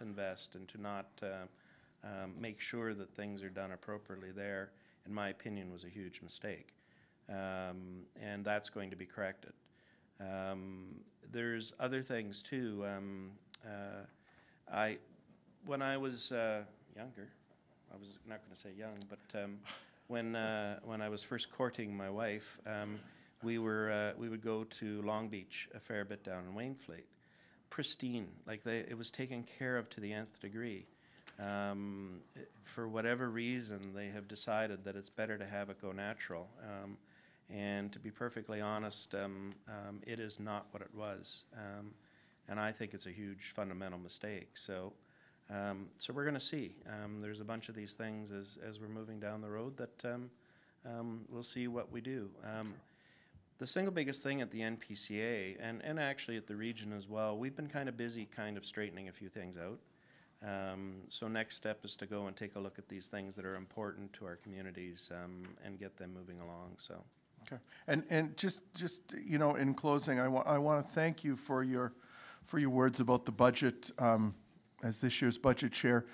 invest and to not make sure that things are done appropriately there, in my opinion, was a huge mistake. And that's going to be corrected. There's other things too. When I was younger, I was not going to say young, but when I was first courting my wife, we would go to Long Beach a fair bit down in Wainfleet. Pristine, like it was taken care of to the nth degree. For whatever reason, they have decided that it's better to have it go natural. And to be perfectly honest, it is not what it was. And I think it's a huge fundamental mistake. So we're going to see. There's a bunch of these things as we're moving down the road that we'll see what we do. The single biggest thing at the NPCA, and actually at the region as well, we've been kind of busy kind of straightening a few things out. So next step is to go and take a look at these things that are important to our communities and get them moving along. So. Okay. And just you know, in closing, I want to thank you for your words about the budget. As this year's budget chair,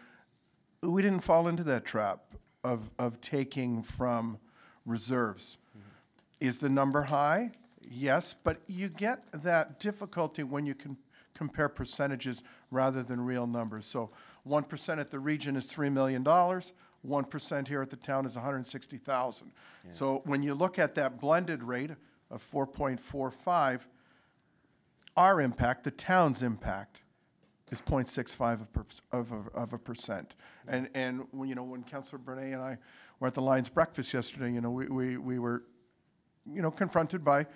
we didn't fall into that trap of taking from reserves. Mm-hmm. Is the number high? Yes, but you get that difficulty when you can compare percentages rather than real numbers. So 1% at the region is $3 million. 1% here at the town is $160,000. Yeah. So when you look at that blended rate of 4.45, our impact, the town's impact, is 0.65 of a percent. And you know, when Councillor Bernay and I were at the Lions breakfast yesterday, you know, we were confronted by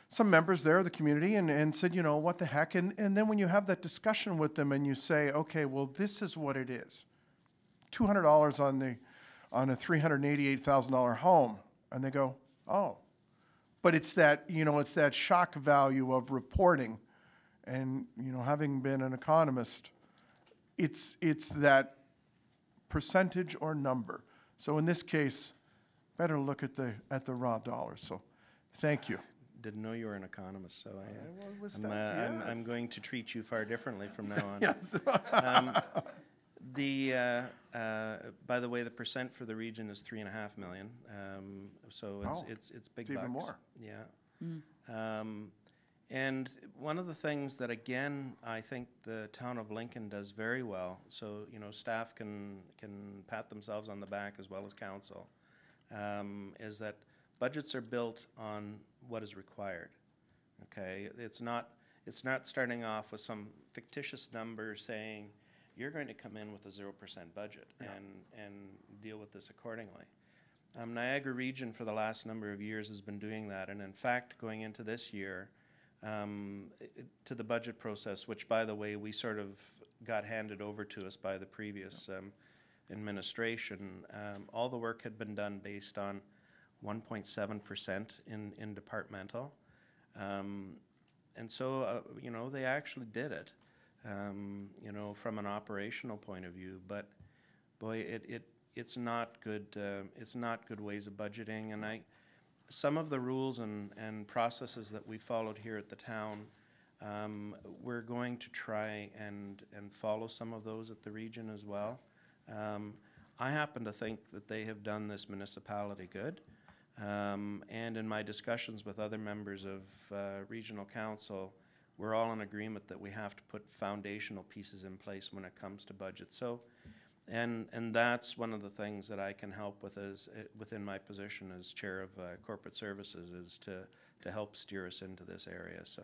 some members there of the community and said, what the heck? And then when you have that discussion with them and you say, okay, well, this is what it is. $200 on a $388,000 home. And they go, oh. But it's that, it's that shock value of reporting. And, having been an economist, it's that percentage or number. So in this case, better look at the raw dollars. So thank you. Didn't know you were an economist, so Yes. I'm going to treat you far differently from now on. Yes. By the way, the percent for the region is 3.5 million. So it's big it's even bucks. more. Yeah. And one of the things that, again, I think the town of Lincoln does very well, so, staff can pat themselves on the back as well as council, is that budgets are built on what is required. Okay, it's not starting off with some fictitious number saying you're going to come in with a 0% budget and deal with this accordingly. Niagara Region for the last number of years has been doing that, and in fact, going into this year, to the budget process, which, by the way, we sort of got handed over to us by the previous administration, all the work had been done based on 1.7% in departmental. And so, they actually did it, from an operational point of view. But, boy, it's not good. It's not good ways of budgeting. And some of the rules and processes that we followed here at the town, we're going to try and follow some of those at the region as well. I happen to think that they have done this municipality good. And in my discussions with other members of regional council, we're all in agreement that we have to put foundational pieces in place when it comes to budget. So, and that's one of the things that I can help with as within my position as chair of corporate services, is to help steer us into this area. So,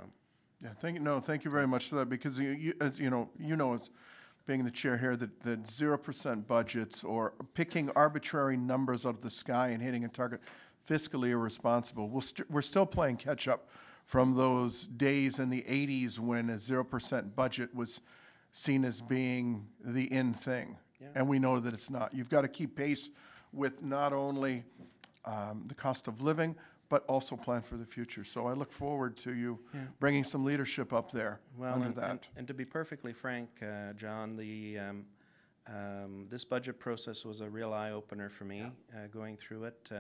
yeah, thank you very much for that, because as being the chair here, that 0% budgets or picking arbitrary numbers out of the sky and hitting a target, fiscally irresponsible. We're still playing catch up from those days in the 80s when a 0% budget was seen as being the in thing. Yeah. And we know that it's not. You've got to keep pace with not only the cost of living, but also plan for the future. So I look forward to you bringing some leadership up there under that. And to be perfectly frank, John, this budget process was a real eye-opener for me, going through it.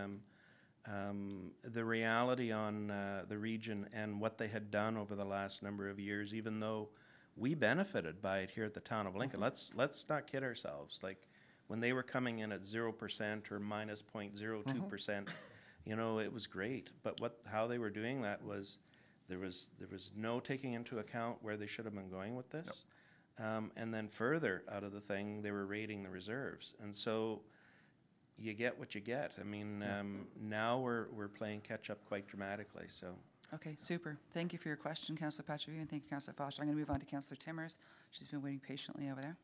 The reality on the region and what they had done over the last number of years, even though we benefited by it here at the town of Lincoln. Let's not kid ourselves. Like, when they were coming in at 0% or minus 0.02%, it was great. But how they were doing that was there was no taking into account where they should have been going with this. Yep. And then further out of the thing, they were raiding the reserves. And so you get what you get. I mean, now we're playing catch up quite dramatically. So. Okay, super. Thank you for your question, Councillor Patrick, and thank you, Councillor Foster. I'm going to move on to Councillor Timmers. She's been waiting patiently over there.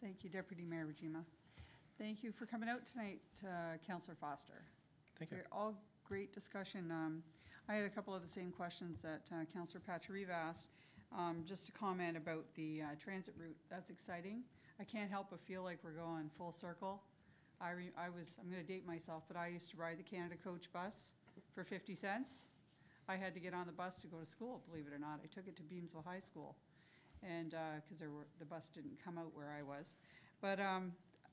Thank you, Deputy Mayor Rajima. Thank you for coming out tonight, Councillor Foster. Thank you. All great discussion. I had a couple of the same questions that Councillor Patrick asked. Just to comment about the transit route, that's exciting. I can't help but feel like we're going full circle. I'm going to date myself, but I used to ride the Canada Coach bus for 50 cents. I had to get on the bus to go to school, believe it or not. I took it to Beamsville High School, and because the bus didn't come out where I was. But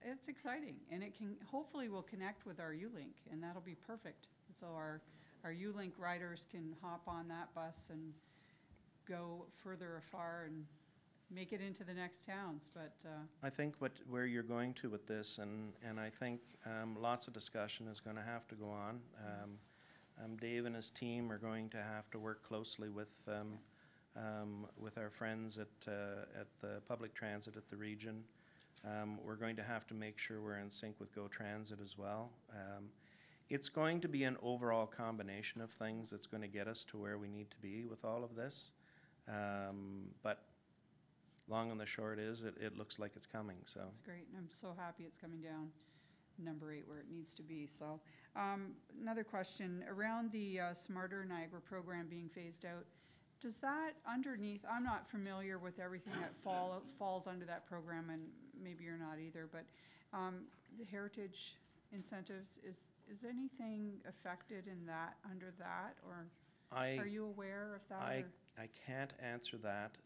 it's exciting, and it hopefully will connect with our U-Link, and that'll be perfect. So our U-Link riders can hop on that bus and go further afar and make it into the next towns. But I think where you're going to with this, and I think lots of discussion is going to have to go on. Dave and his team are going to have to work closely with our friends at the public transit at the region. We're going to have to make sure we're in sync with Go Transit as well. It's going to be an overall combination of things that's going to get us to where we need to be with all of this. But long and the short is, it looks like it's coming. So that's great, and I'm so happy it's coming down. number 8 where it needs to be. So, another question, around the Smarter Niagara program being phased out, does that underneath, I'm not familiar with everything that falls under that program, and maybe you're not either, but the heritage incentives, is anything affected in that, under that, or are you aware of that? I can't answer that.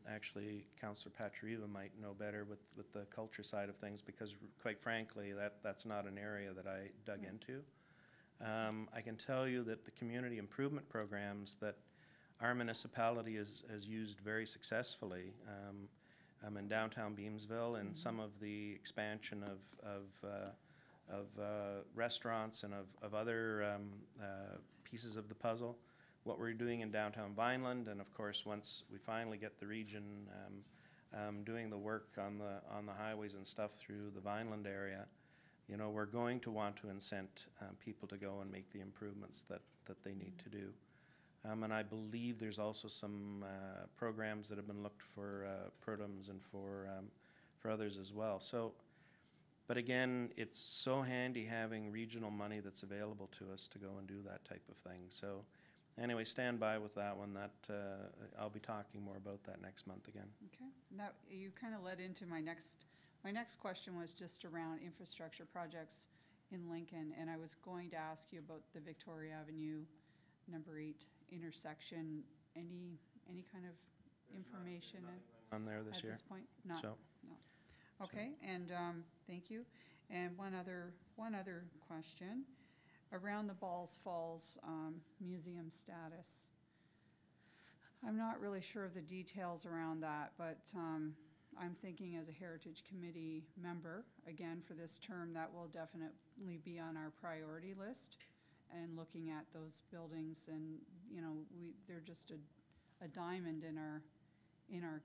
Actually, Councillor Patrieva might know better with the culture side of things, because quite frankly, that's not an area that I dug into. I can tell you that the community improvement programs that our municipality has used very successfully in downtown Beamsville, and some of the expansion of restaurants and of other pieces of the puzzle. What we're doing in downtown Vineland, and of course, once we finally get the region doing the work on the highways and stuff through the Vineland area, you know, we're going to want to incent people to go and make the improvements that they need to do. And I believe there's also some programs that have been looked for Prudhoms and for others as well. So, but again, it's so handy having regional money that's available to us to go and do that type of thing. So anyway, stand by with that one. That I'll be talking more about that next month again. Okay, now you kind of led into my next question was just around infrastructure projects in Lincoln, and I was going to ask you about the Victoria Avenue number 8 intersection. Any kind of information On there this year. at this point? Not, So. no. Okay, and thank you. And one other question around the Balls Falls museum status. I'm not really sure of the details around that, but I'm thinking as a Heritage Committee member, again, for this term, that will definitely be on our priority list, and looking at those buildings, and, you know, they're just a diamond in our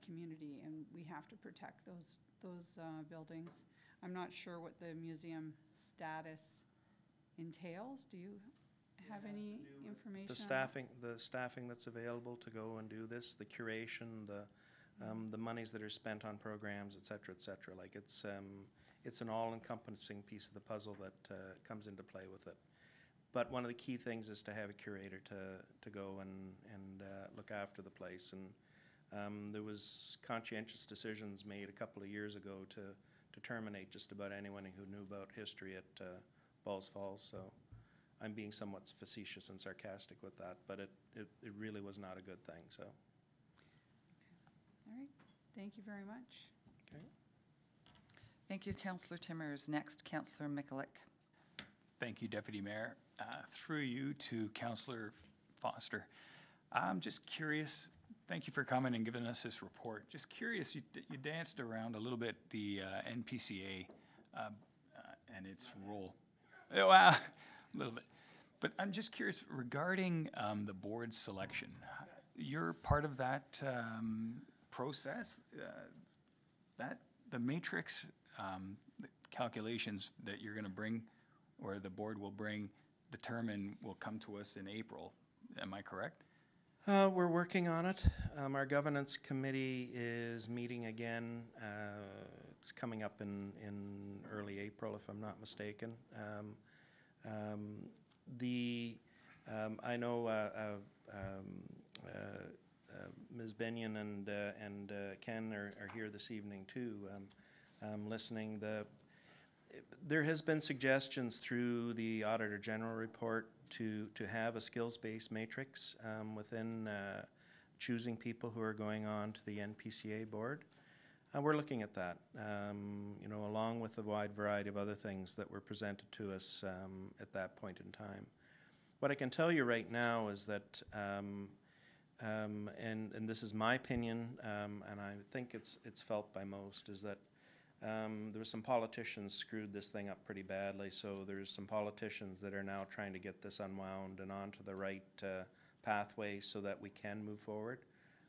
community, and we have to protect those buildings. I'm not sure what the museum status entails. Do you have any information on that? The staffing that's available to go and do this, the curation, the monies that are spent on programs, et cetera, like it's an all-encompassing piece of the puzzle that comes into play with it. But one of the key things is to have a curator to go and look after the place. And there was conscientious decisions made a couple of years ago to terminate just about anyone who knew about history at Balls Falls. So I'm being somewhat facetious and sarcastic with that, but it really was not a good thing. So. All right, thank you very much. Okay. Thank you, Councillor Timmers. Next, Councillor Mikulik. Thank you, Deputy Mayor. Through you to Councillor Foster. I'm just curious, thank you for coming and giving us this report. Just curious, you danced around a little bit the NPCA and its role. Well, a little bit. But I'm just curious regarding the board selection. You're part of that process, the matrix the calculations that you're going to bring, or the board will bring, will come to us in April. Am I correct? We're working on it. Our governance committee is meeting again. It's coming up in early April, if I'm not mistaken. I know Ms. Benyon and Ken are here this evening too, listening. There has been suggestions through the Auditor General report to have a skills-based matrix within choosing people who are going on to the NPCA board. We're looking at that, you know, along with a wide variety of other things that were presented to us at that point in time. What I can tell you right now is that, and this is my opinion, and I think it's felt by most, is that there were some politicians screwed this thing up pretty badly, so there's some politicians that are now trying to get this unwound and onto the right pathway so that we can move forward.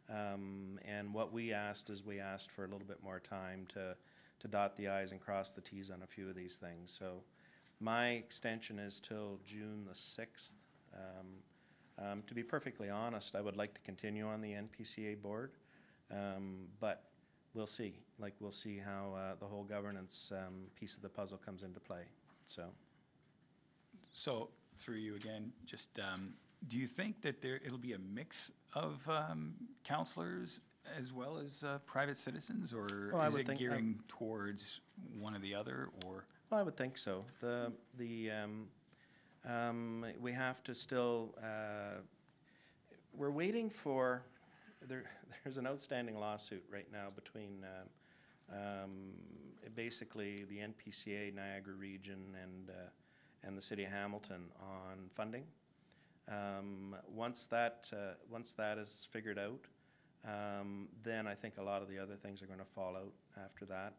And what we asked is we asked for a little bit more time to dot the I's and cross the T's on a few of these things. So my extension is till June the 6th. To be perfectly honest, I would like to continue on the NPCA board, but we'll see. Like, we'll see how the whole governance piece of the puzzle comes into play, so. So, through you again, just, do you think that it'll be a mix of counselors as well as private citizens, or Well, I is would it think, gearing towards one or the other, or? Well, I would think so. We have to still, we're waiting for, there's an outstanding lawsuit right now between basically the NPCA, Niagara Region, and the City of Hamilton on funding. Once that is figured out, then I think a lot of the other things are going to fall out after that.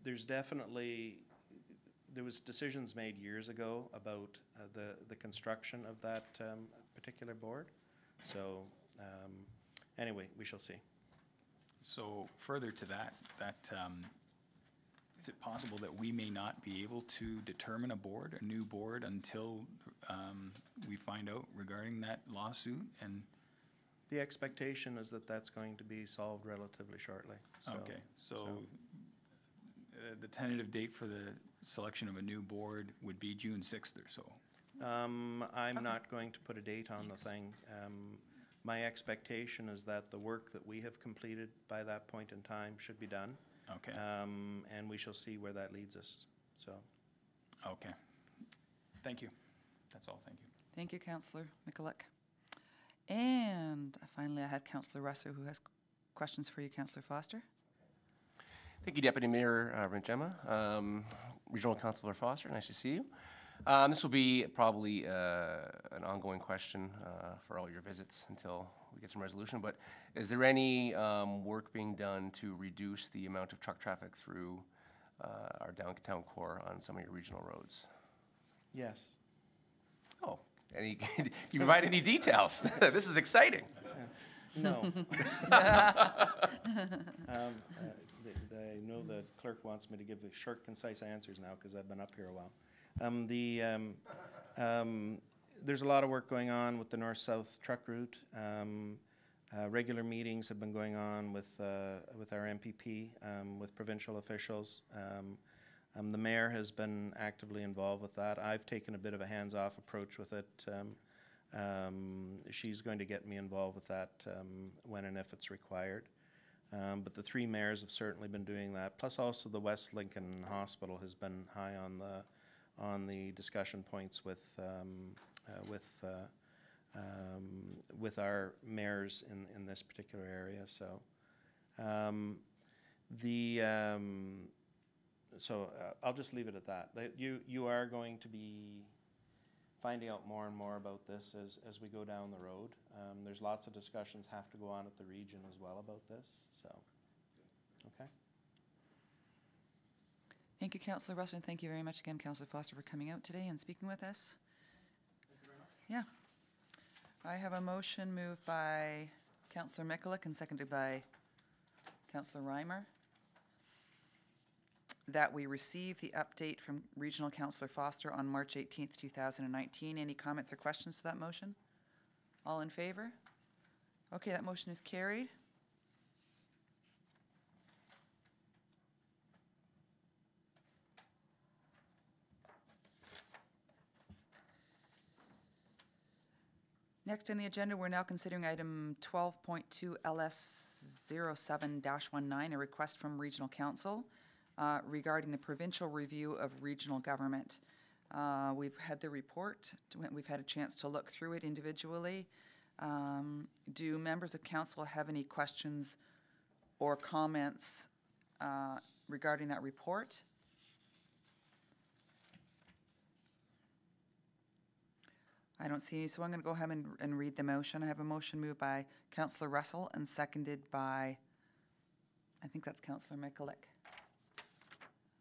There's definitely, there was decisions made years ago about the construction of that particular board. So anyway, we shall see. So further to that, is it possible that we may not be able to determine a new board, until we find out regarding that lawsuit? And the expectation is that that's going to be solved relatively shortly. So, okay, so the tentative date for the selection of a new board would be June 6th or so? I'm not going to put a date on the thing. My expectation is that the work that we have completed by that point in time should be done. Okay. And we shall see where that leads us, so. Okay. Thank you. That's all, thank you. Thank you, Councillor Mikulik. And finally, I have Councillor Russer, who has questions for you, Councillor Foster. Thank you, Deputy Mayor Rinchema. Regional Councillor Foster, nice to see you. This will be probably an ongoing question for all your visits until we get some resolution, but is there any work being done to reduce the amount of truck traffic through our downtown core on some of your regional roads? Yes. Oh, can you provide any details? This is exciting. No. I know the clerk wants me to give short, concise answers now because I've been up here a while. There's a lot of work going on with the north-south truck route. Regular meetings have been going on with our MPP, with provincial officials. The mayor has been actively involved with that. I've taken a bit of a hands-off approach with it. She's going to get me involved with that when and if it's required. But the three mayors have certainly been doing that. Plus also the West Lincoln Hospital has been high on the discussion points with our mayors in this particular area. So I'll just leave it at that. You are going to be finding out more and more about this as we go down the road. There's lots of discussions have to go on at the region as well about this. So, okay. Thank you, Councillor Russell, and thank you very much again, Councillor Foster, for coming out today and speaking with us. Thank you very much. Yeah. I have a motion moved by Councillor Mikulik and seconded by Councillor Reimer that we receive the update from Regional Councillor Foster on March 18th, 2019. Any comments or questions to that motion? All in favor? Okay, that motion is carried. Next on the agenda, we're now considering item 12.2 LS 07-19, a request from Regional Council regarding the provincial review of regional government. We've had the report. We've had a chance to look through it individually. Do members of council have any questions or comments regarding that report? I don't see any, so I'm going to go ahead and read the motion. I have a motion moved by Councillor Russell and seconded by, I think that's Councillor Mikulik.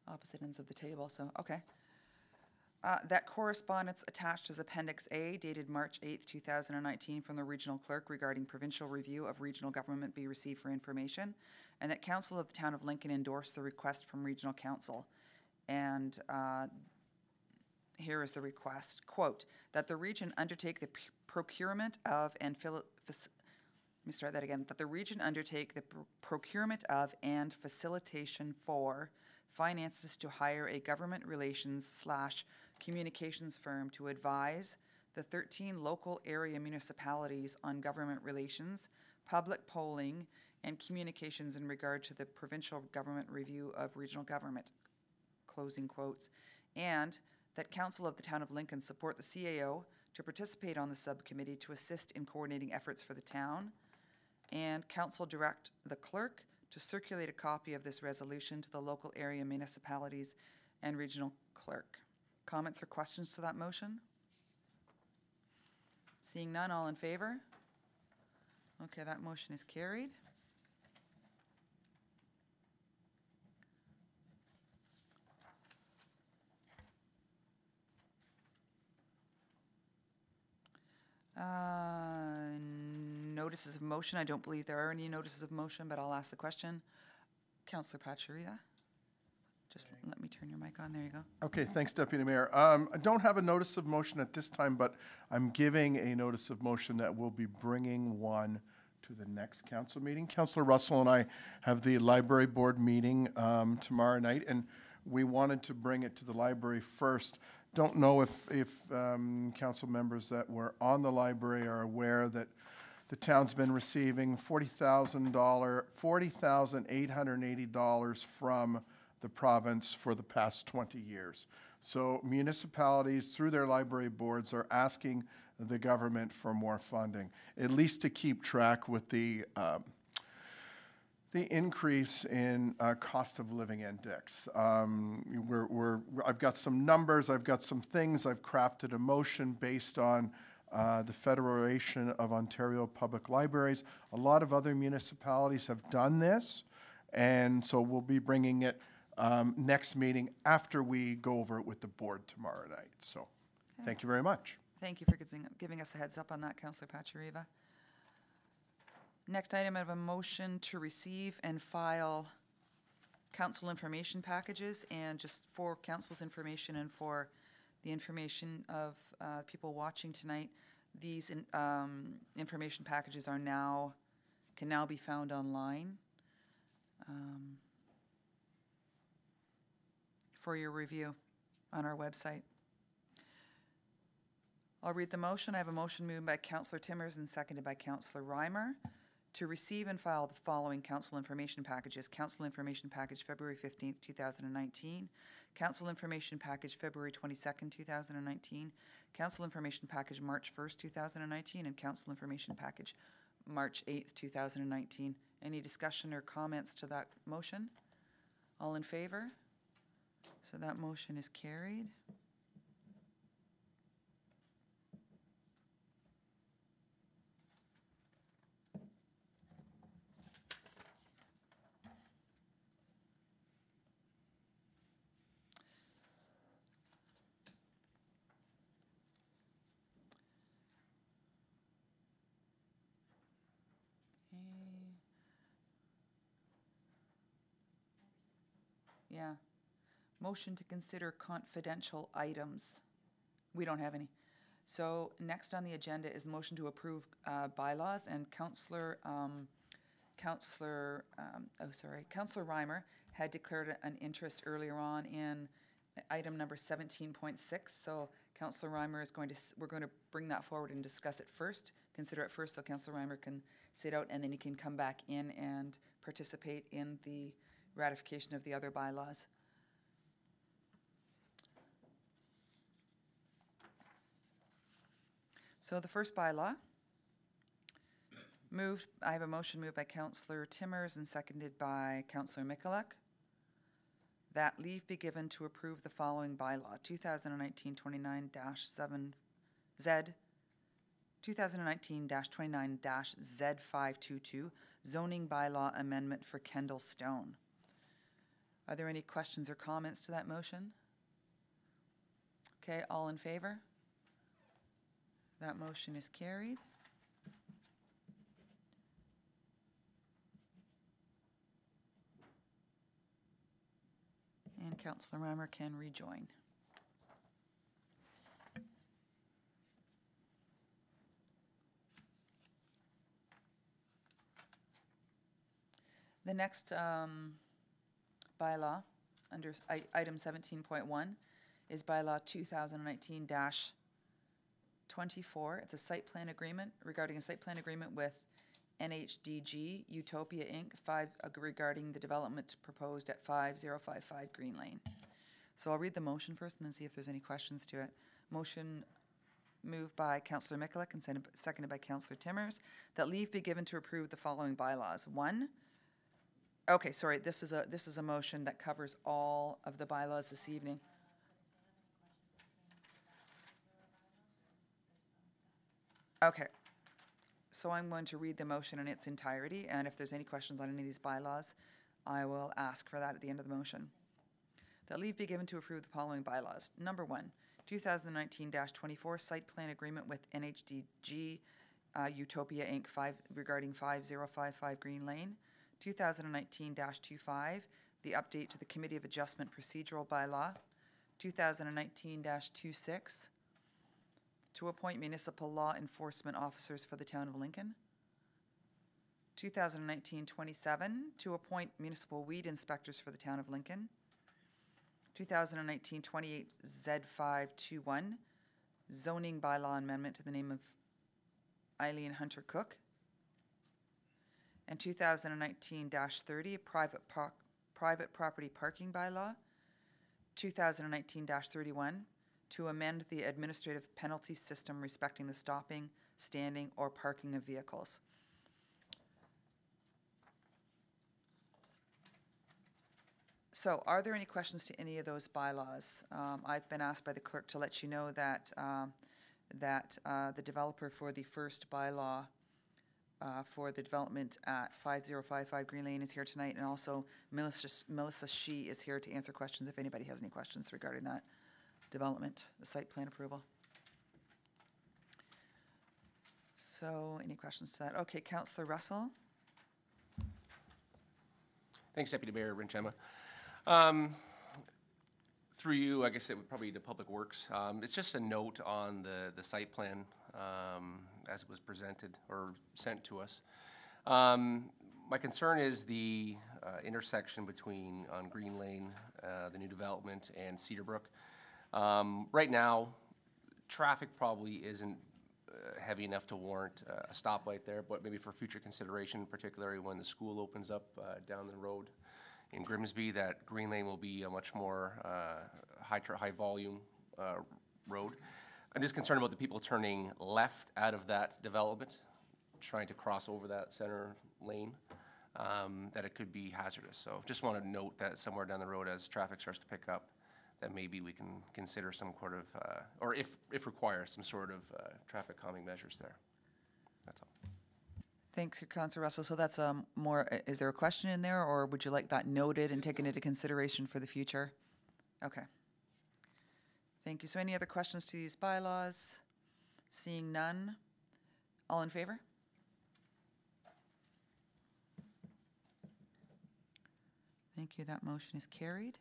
Opposite ends of the table, so, okay. That correspondence attached as Appendix A dated March 8th, 2019 from the Regional Clerk regarding provincial review of regional government be received for information, and that Council of the Town of Lincoln endorsed the request from Regional Council. And here is the request, quote, that the region undertake the procurement of and that the region undertake the procurement of and facilitation for finances to hire a government relations / communications firm to advise the 13 local area municipalities on government relations, public polling, and communications in regard to the provincial government review of regional government, closing quotes, and that Council of the Town of Lincoln support the CAO to participate on the subcommittee to assist in coordinating efforts for the town, and Council direct the clerk to circulate a copy of this resolution to the local area municipalities and regional clerk. Comments or questions to that motion? Seeing none, all in favor? Okay, that motion is carried. Notices of motion. I don't believe there are any notices of motion, but I'll ask the question. Councillor Pacharita, just let me turn your mic on. There you go. Okay, thanks, Deputy Mayor. I don't have a notice of motion at this time, but I'm giving a notice of motion that we'll be bringing one to the next council meeting. Councillor Russell and I have the library board meeting tomorrow night, and we wanted to bring it to the library first. Don't know if council members that were on the library are aware that the town's been receiving $40,880 from the province for the past 20 years. So municipalities, through their library boards, are asking the government for more funding, at least to keep track with the increase in cost of living index. I've got some numbers, I've got some things, I've crafted a motion based on the Federation of Ontario Public Libraries. A lot of other municipalities have done this, and so we'll be bringing it next meeting after we go over it with the board tomorrow night. So, thank you very much. Thank you for giving us a heads up on that, Councillor Pachariva. Next item, I have a motion to receive and file council information packages, and just for council's information and for the information of people watching tonight, these information packages can now be found online for your review on our website. I'll read the motion. I have a motion moved by Councillor Timmers and seconded by Councillor Reimer to receive and file the following council information packages. Council information package February 15th, 2019. Council information package February 22nd, 2019. Council information package March 1st, 2019. And council information package March 8th, 2019. Any discussion or comments to that motion? All in favor? So that motion is carried. Yeah. Motion to consider confidential items. We don't have any. So next on the agenda is the motion to approve bylaws, and Councillor Reimer had declared an interest earlier on in item number 17.6. So Councillor Reimer is we're going to bring that forward and discuss it first, consider it first, so Councillor Reimer can sit out, and then he can come back in and participate in the ratification of the other bylaws. So the first bylaw, I have a motion moved by Councillor Timmers and seconded by Councillor Michalek, that leave be given to approve the following bylaw, 2019-29-7Z, 2019-29-Z522, zoning bylaw amendment for Kendall Stone. Are there any questions or comments to that motion? Okay, all in favor? That motion is carried. And Councillor Reimer can rejoin. The next bylaw, under item 17.1, is bylaw 2019-24. It's a site plan agreement regarding a site plan agreement with NHDG Utopia Inc. Regarding the development proposed at 5055 Green Lane. So I'll read the motion first and then see if there's any questions to it. Motion moved by Councillor Mikulik and seconded by Councillor Timmers, that leave be given to approve the following bylaws. This is a motion that covers all of the bylaws this evening. Okay, so I'm going to read the motion in its entirety, and if there's any questions on any of these bylaws, I will ask for that at the end of the motion. That leave be given to approve the following bylaws. Number 1, 2019-24 site plan agreement with NHDG Utopia Inc. Regarding 5055 Green Lane. 2019-25, the update to the Committee of Adjustment procedural bylaw. 2019-26, to appoint municipal law enforcement officers for the town of Lincoln. 2019-27, to appoint municipal weed inspectors for the town of Lincoln. 2019-28 Z521, zoning bylaw amendment to the name of Eileen Hunter Cook. And 2019-30, private property parking bylaw. 2019-31, to amend the administrative penalty system respecting the stopping, standing, or parking of vehicles. So are there any questions to any of those bylaws? I've been asked by the clerk to let you know that, the developer for the first bylaw for the development at 5055 Green Lane is here tonight, and also Melissa Shee is here to answer questions if anybody has any questions regarding that development, the site plan approval. So any questions to that? Okay, Councillor Russell. Thanks, Deputy Mayor Renchema. Through you, I guess it would probably be to Public Works. It's just a note on the site plan as it was presented or sent to us. My concern is the intersection between on Green Lane, the new development, and Cedarbrook. Right now, traffic probably isn't heavy enough to warrant a stoplight there, but maybe for future consideration, particularly when the school opens up down the road in Grimsby, that Green Lane will be a much more high volume road. I'm just concerned about the people turning left out of that development, trying to cross over that center lane, that it could be hazardous. So just want to note that somewhere down the road as traffic starts to pick up, that maybe we can consider some sort of, or if required, some sort of traffic calming measures there. That's all. Thanks, Councillor Russell. So that's more, is there a question in there, or would you like that noted and taken into consideration for the future? Okay. Thank you. So any other questions to these bylaws? Seeing none. All in favor? Thank you. That motion is carried.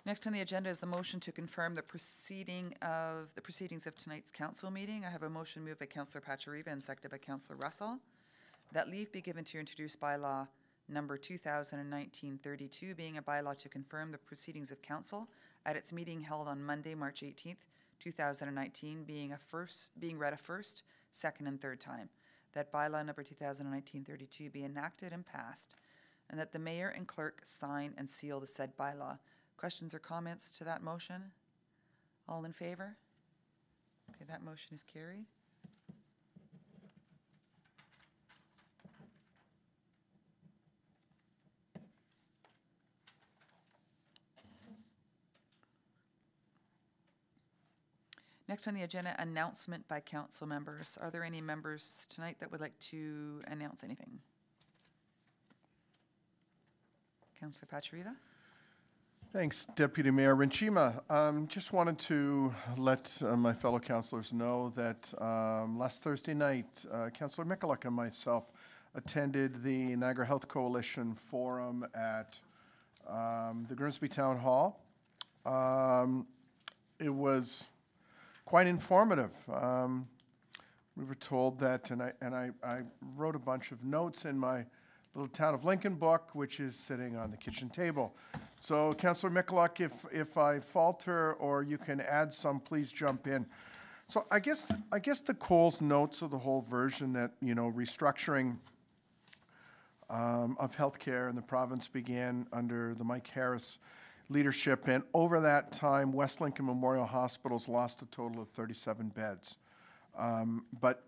Next on the agenda is the motion to confirm the proceedings of tonight's council meeting. I have a motion moved by Councillor Pachariva and seconded by Councillor Russell, that leave be given to introduce bylaw number 2019-32, being a bylaw to confirm the proceedings of council at its meeting held on Monday, March 18th, 2019, being read a first, second, and third time. That bylaw number 2019-32 be enacted and passed, and that the mayor and clerk sign and seal the said bylaw. Questions or comments to that motion? All in favor? Okay, that motion is carried. Next on the agenda, announcement by council members. Are there any members tonight that would like to announce anything? Councillor Pachariva? Thanks, Deputy Mayor Renchima. Just wanted to let my fellow councillors know that last Thursday night, Councillor Mikulik and myself attended the Niagara Health Coalition Forum at the Grimsby Town Hall. It was quite informative. We were told that, and I wrote a bunch of notes in my little Town of Lincoln book, which is sitting on the kitchen table. So, Councillor Michalak, if I falter or you can add some, please jump in. So I guess the Coles notes of the whole version that, you know, restructuring of healthcare in the province began under the Mike Harris leadership, and over that time, West Lincoln Memorial Hospitals lost a total of 37 beds. But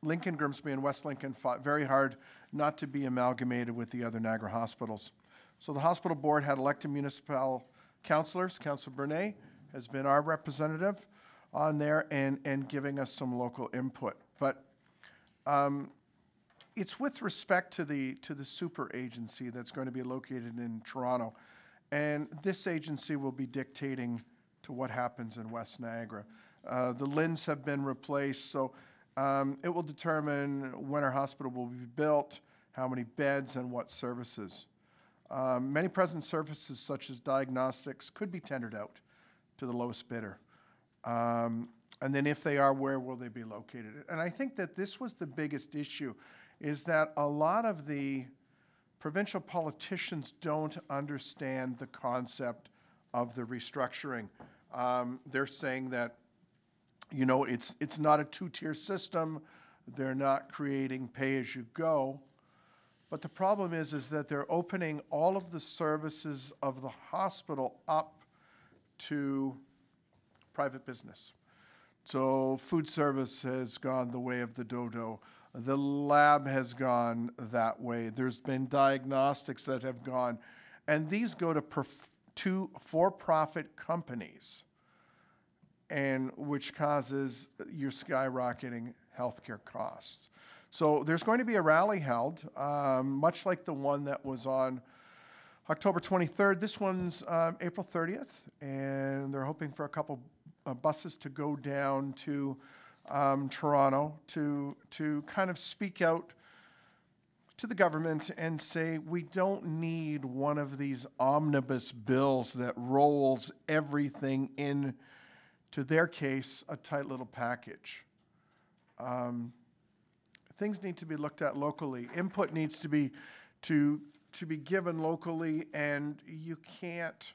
Lincoln, Grimsby, and West Lincoln fought very hard not to be amalgamated with the other Niagara hospitals. So the hospital board had elected municipal councillors. Councillor Bernay has been our representative on there and giving us some local input. But it's with respect to the super agency that's going to be located in Toronto. And this agency will be dictating to what happens in West Niagara. The LHINs have been replaced, so it will determine when our hospital will be built, how many beds, and what services. Many present services, such as diagnostics, could be tendered out to the lowest bidder. And then if they are, where will they be located? And I think that this was the biggest issue, is that a lot of the provincial politicians don't understand the concept of the restructuring. They're saying that, you know, it's not a two-tier system. They're not creating pay-as-you-go. But the problem is that they're opening all of the services of the hospital up to private business. So food service has gone the way of the dodo. The lab has gone that way. There's been diagnostics that have gone. And these go to for-profit companies, and which causes your skyrocketing healthcare costs. So there's going to be a rally held, much like the one that was on October 23rd. This one's April 30th, and they're hoping for a couple buses to go down to Toronto to kind of speak out to the government and say, we don't need one of these omnibus bills that rolls everything in, to their case, a tight little package. Things need to be looked at locally. Input needs to be given locally, and you can't.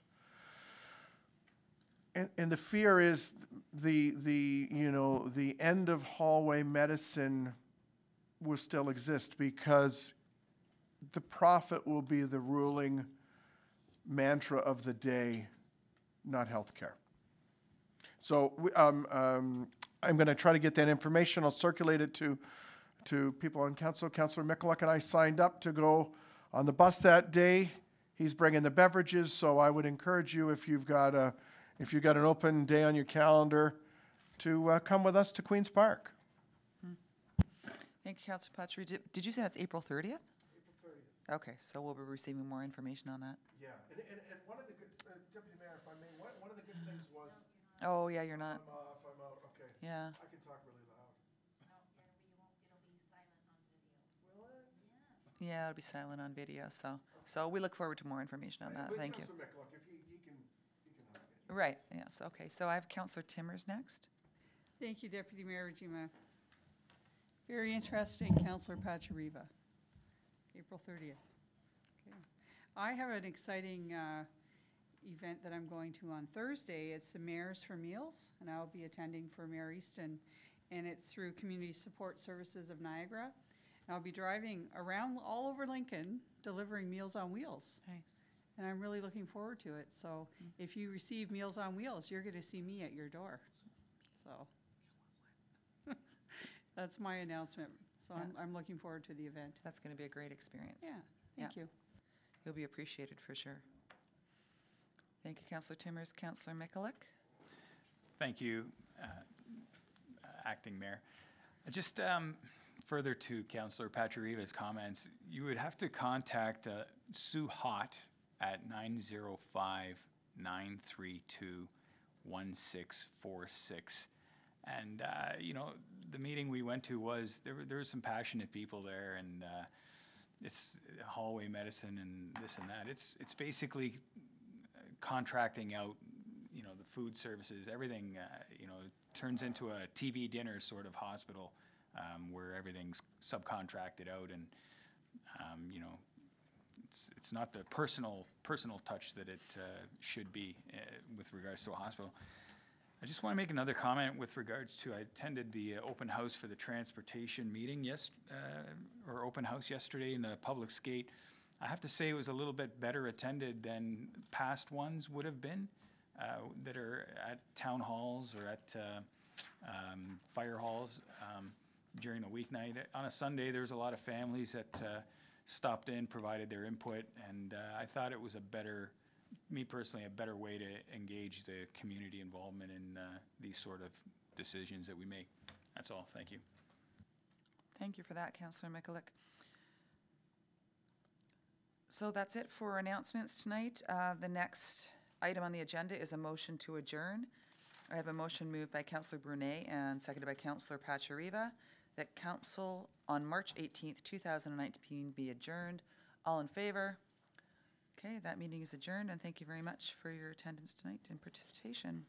And the fear is the end of hallway medicine will still exist because the profit will be the ruling mantra of the day, not healthcare. So I'm going to try to get that information. I'll circulate it to people on council. Councillor Michalak and I signed up to go on the bus that day. He's bringing the beverages, so I would encourage you, if you've got an open day on your calendar, to come with us to Queen's Park. Thank you, Councillor Patry. Did you say that's April 30th? April 30th. Okay, so we'll be receiving more information on that. Yeah, and one of the good, Deputy Mayor, if I may, one of the good things was. Oh, yeah, you're not. I'm off, I'm out, okay. Yeah. I can talk really loud. Yeah, it'll be silent on video, so we look forward to more information on that. Thank you. Councillor Michalak, if he can hug it. Right, yes, okay. So I have Councillor Timmers next. Thank you, Deputy Mayor Regima. Very interesting, Councillor Pachariva. April 30th. Okay. I have an exciting event that I'm going to on Thursday. It's the Mayors for Meals, and I'll be attending for Mayor Easton, and it's through Community Support Services of Niagara. And I'll be driving around all over Lincoln, delivering Meals on Wheels. Nice. And I'm really looking forward to it. So if you receive Meals on Wheels, you're going to see me at your door. So that's my announcement. So Yeah. I'm looking forward to the event. That's going to be a great experience. Yeah, thank you. You'll be appreciated for sure. Thank you, Councillor Timmers. Councillor Michalak? Thank you, Acting Mayor. Just further to Councillor Pachariva's comments, you would have to contact Sue Hott at 905-932-1646. And, you know, the meeting we went to was, there were some passionate people there, and it's hallway medicine and this and that. It's basically contracting out, you know, the food services, everything, you know, turns into a TV dinner sort of hospital, where everything's subcontracted out, and, you know, it's not the personal touch that it should be with regards to a hospital. I just want to make another comment with regards to, I attended the open house for the transportation meeting or open house yesterday in the public skate. I have to say it was a little bit better attended than past ones would have been that are at town halls or at fire halls during the weeknight. On a Sunday, there was a lot of families that stopped in, provided their input, and I thought it was me personally, a better way to engage the community involvement in these sort of decisions that we make. That's all. Thank you. Thank you for that, Councillor Mikulik. So that's it for announcements tonight. The next item on the agenda is a motion to adjourn. I have a motion moved by Councillor Brunet and seconded by Councillor Pachariva that council on March 18th, 2019 be adjourned. All in favor? Okay, that meeting is adjourned, and thank you very much for your attendance tonight and participation.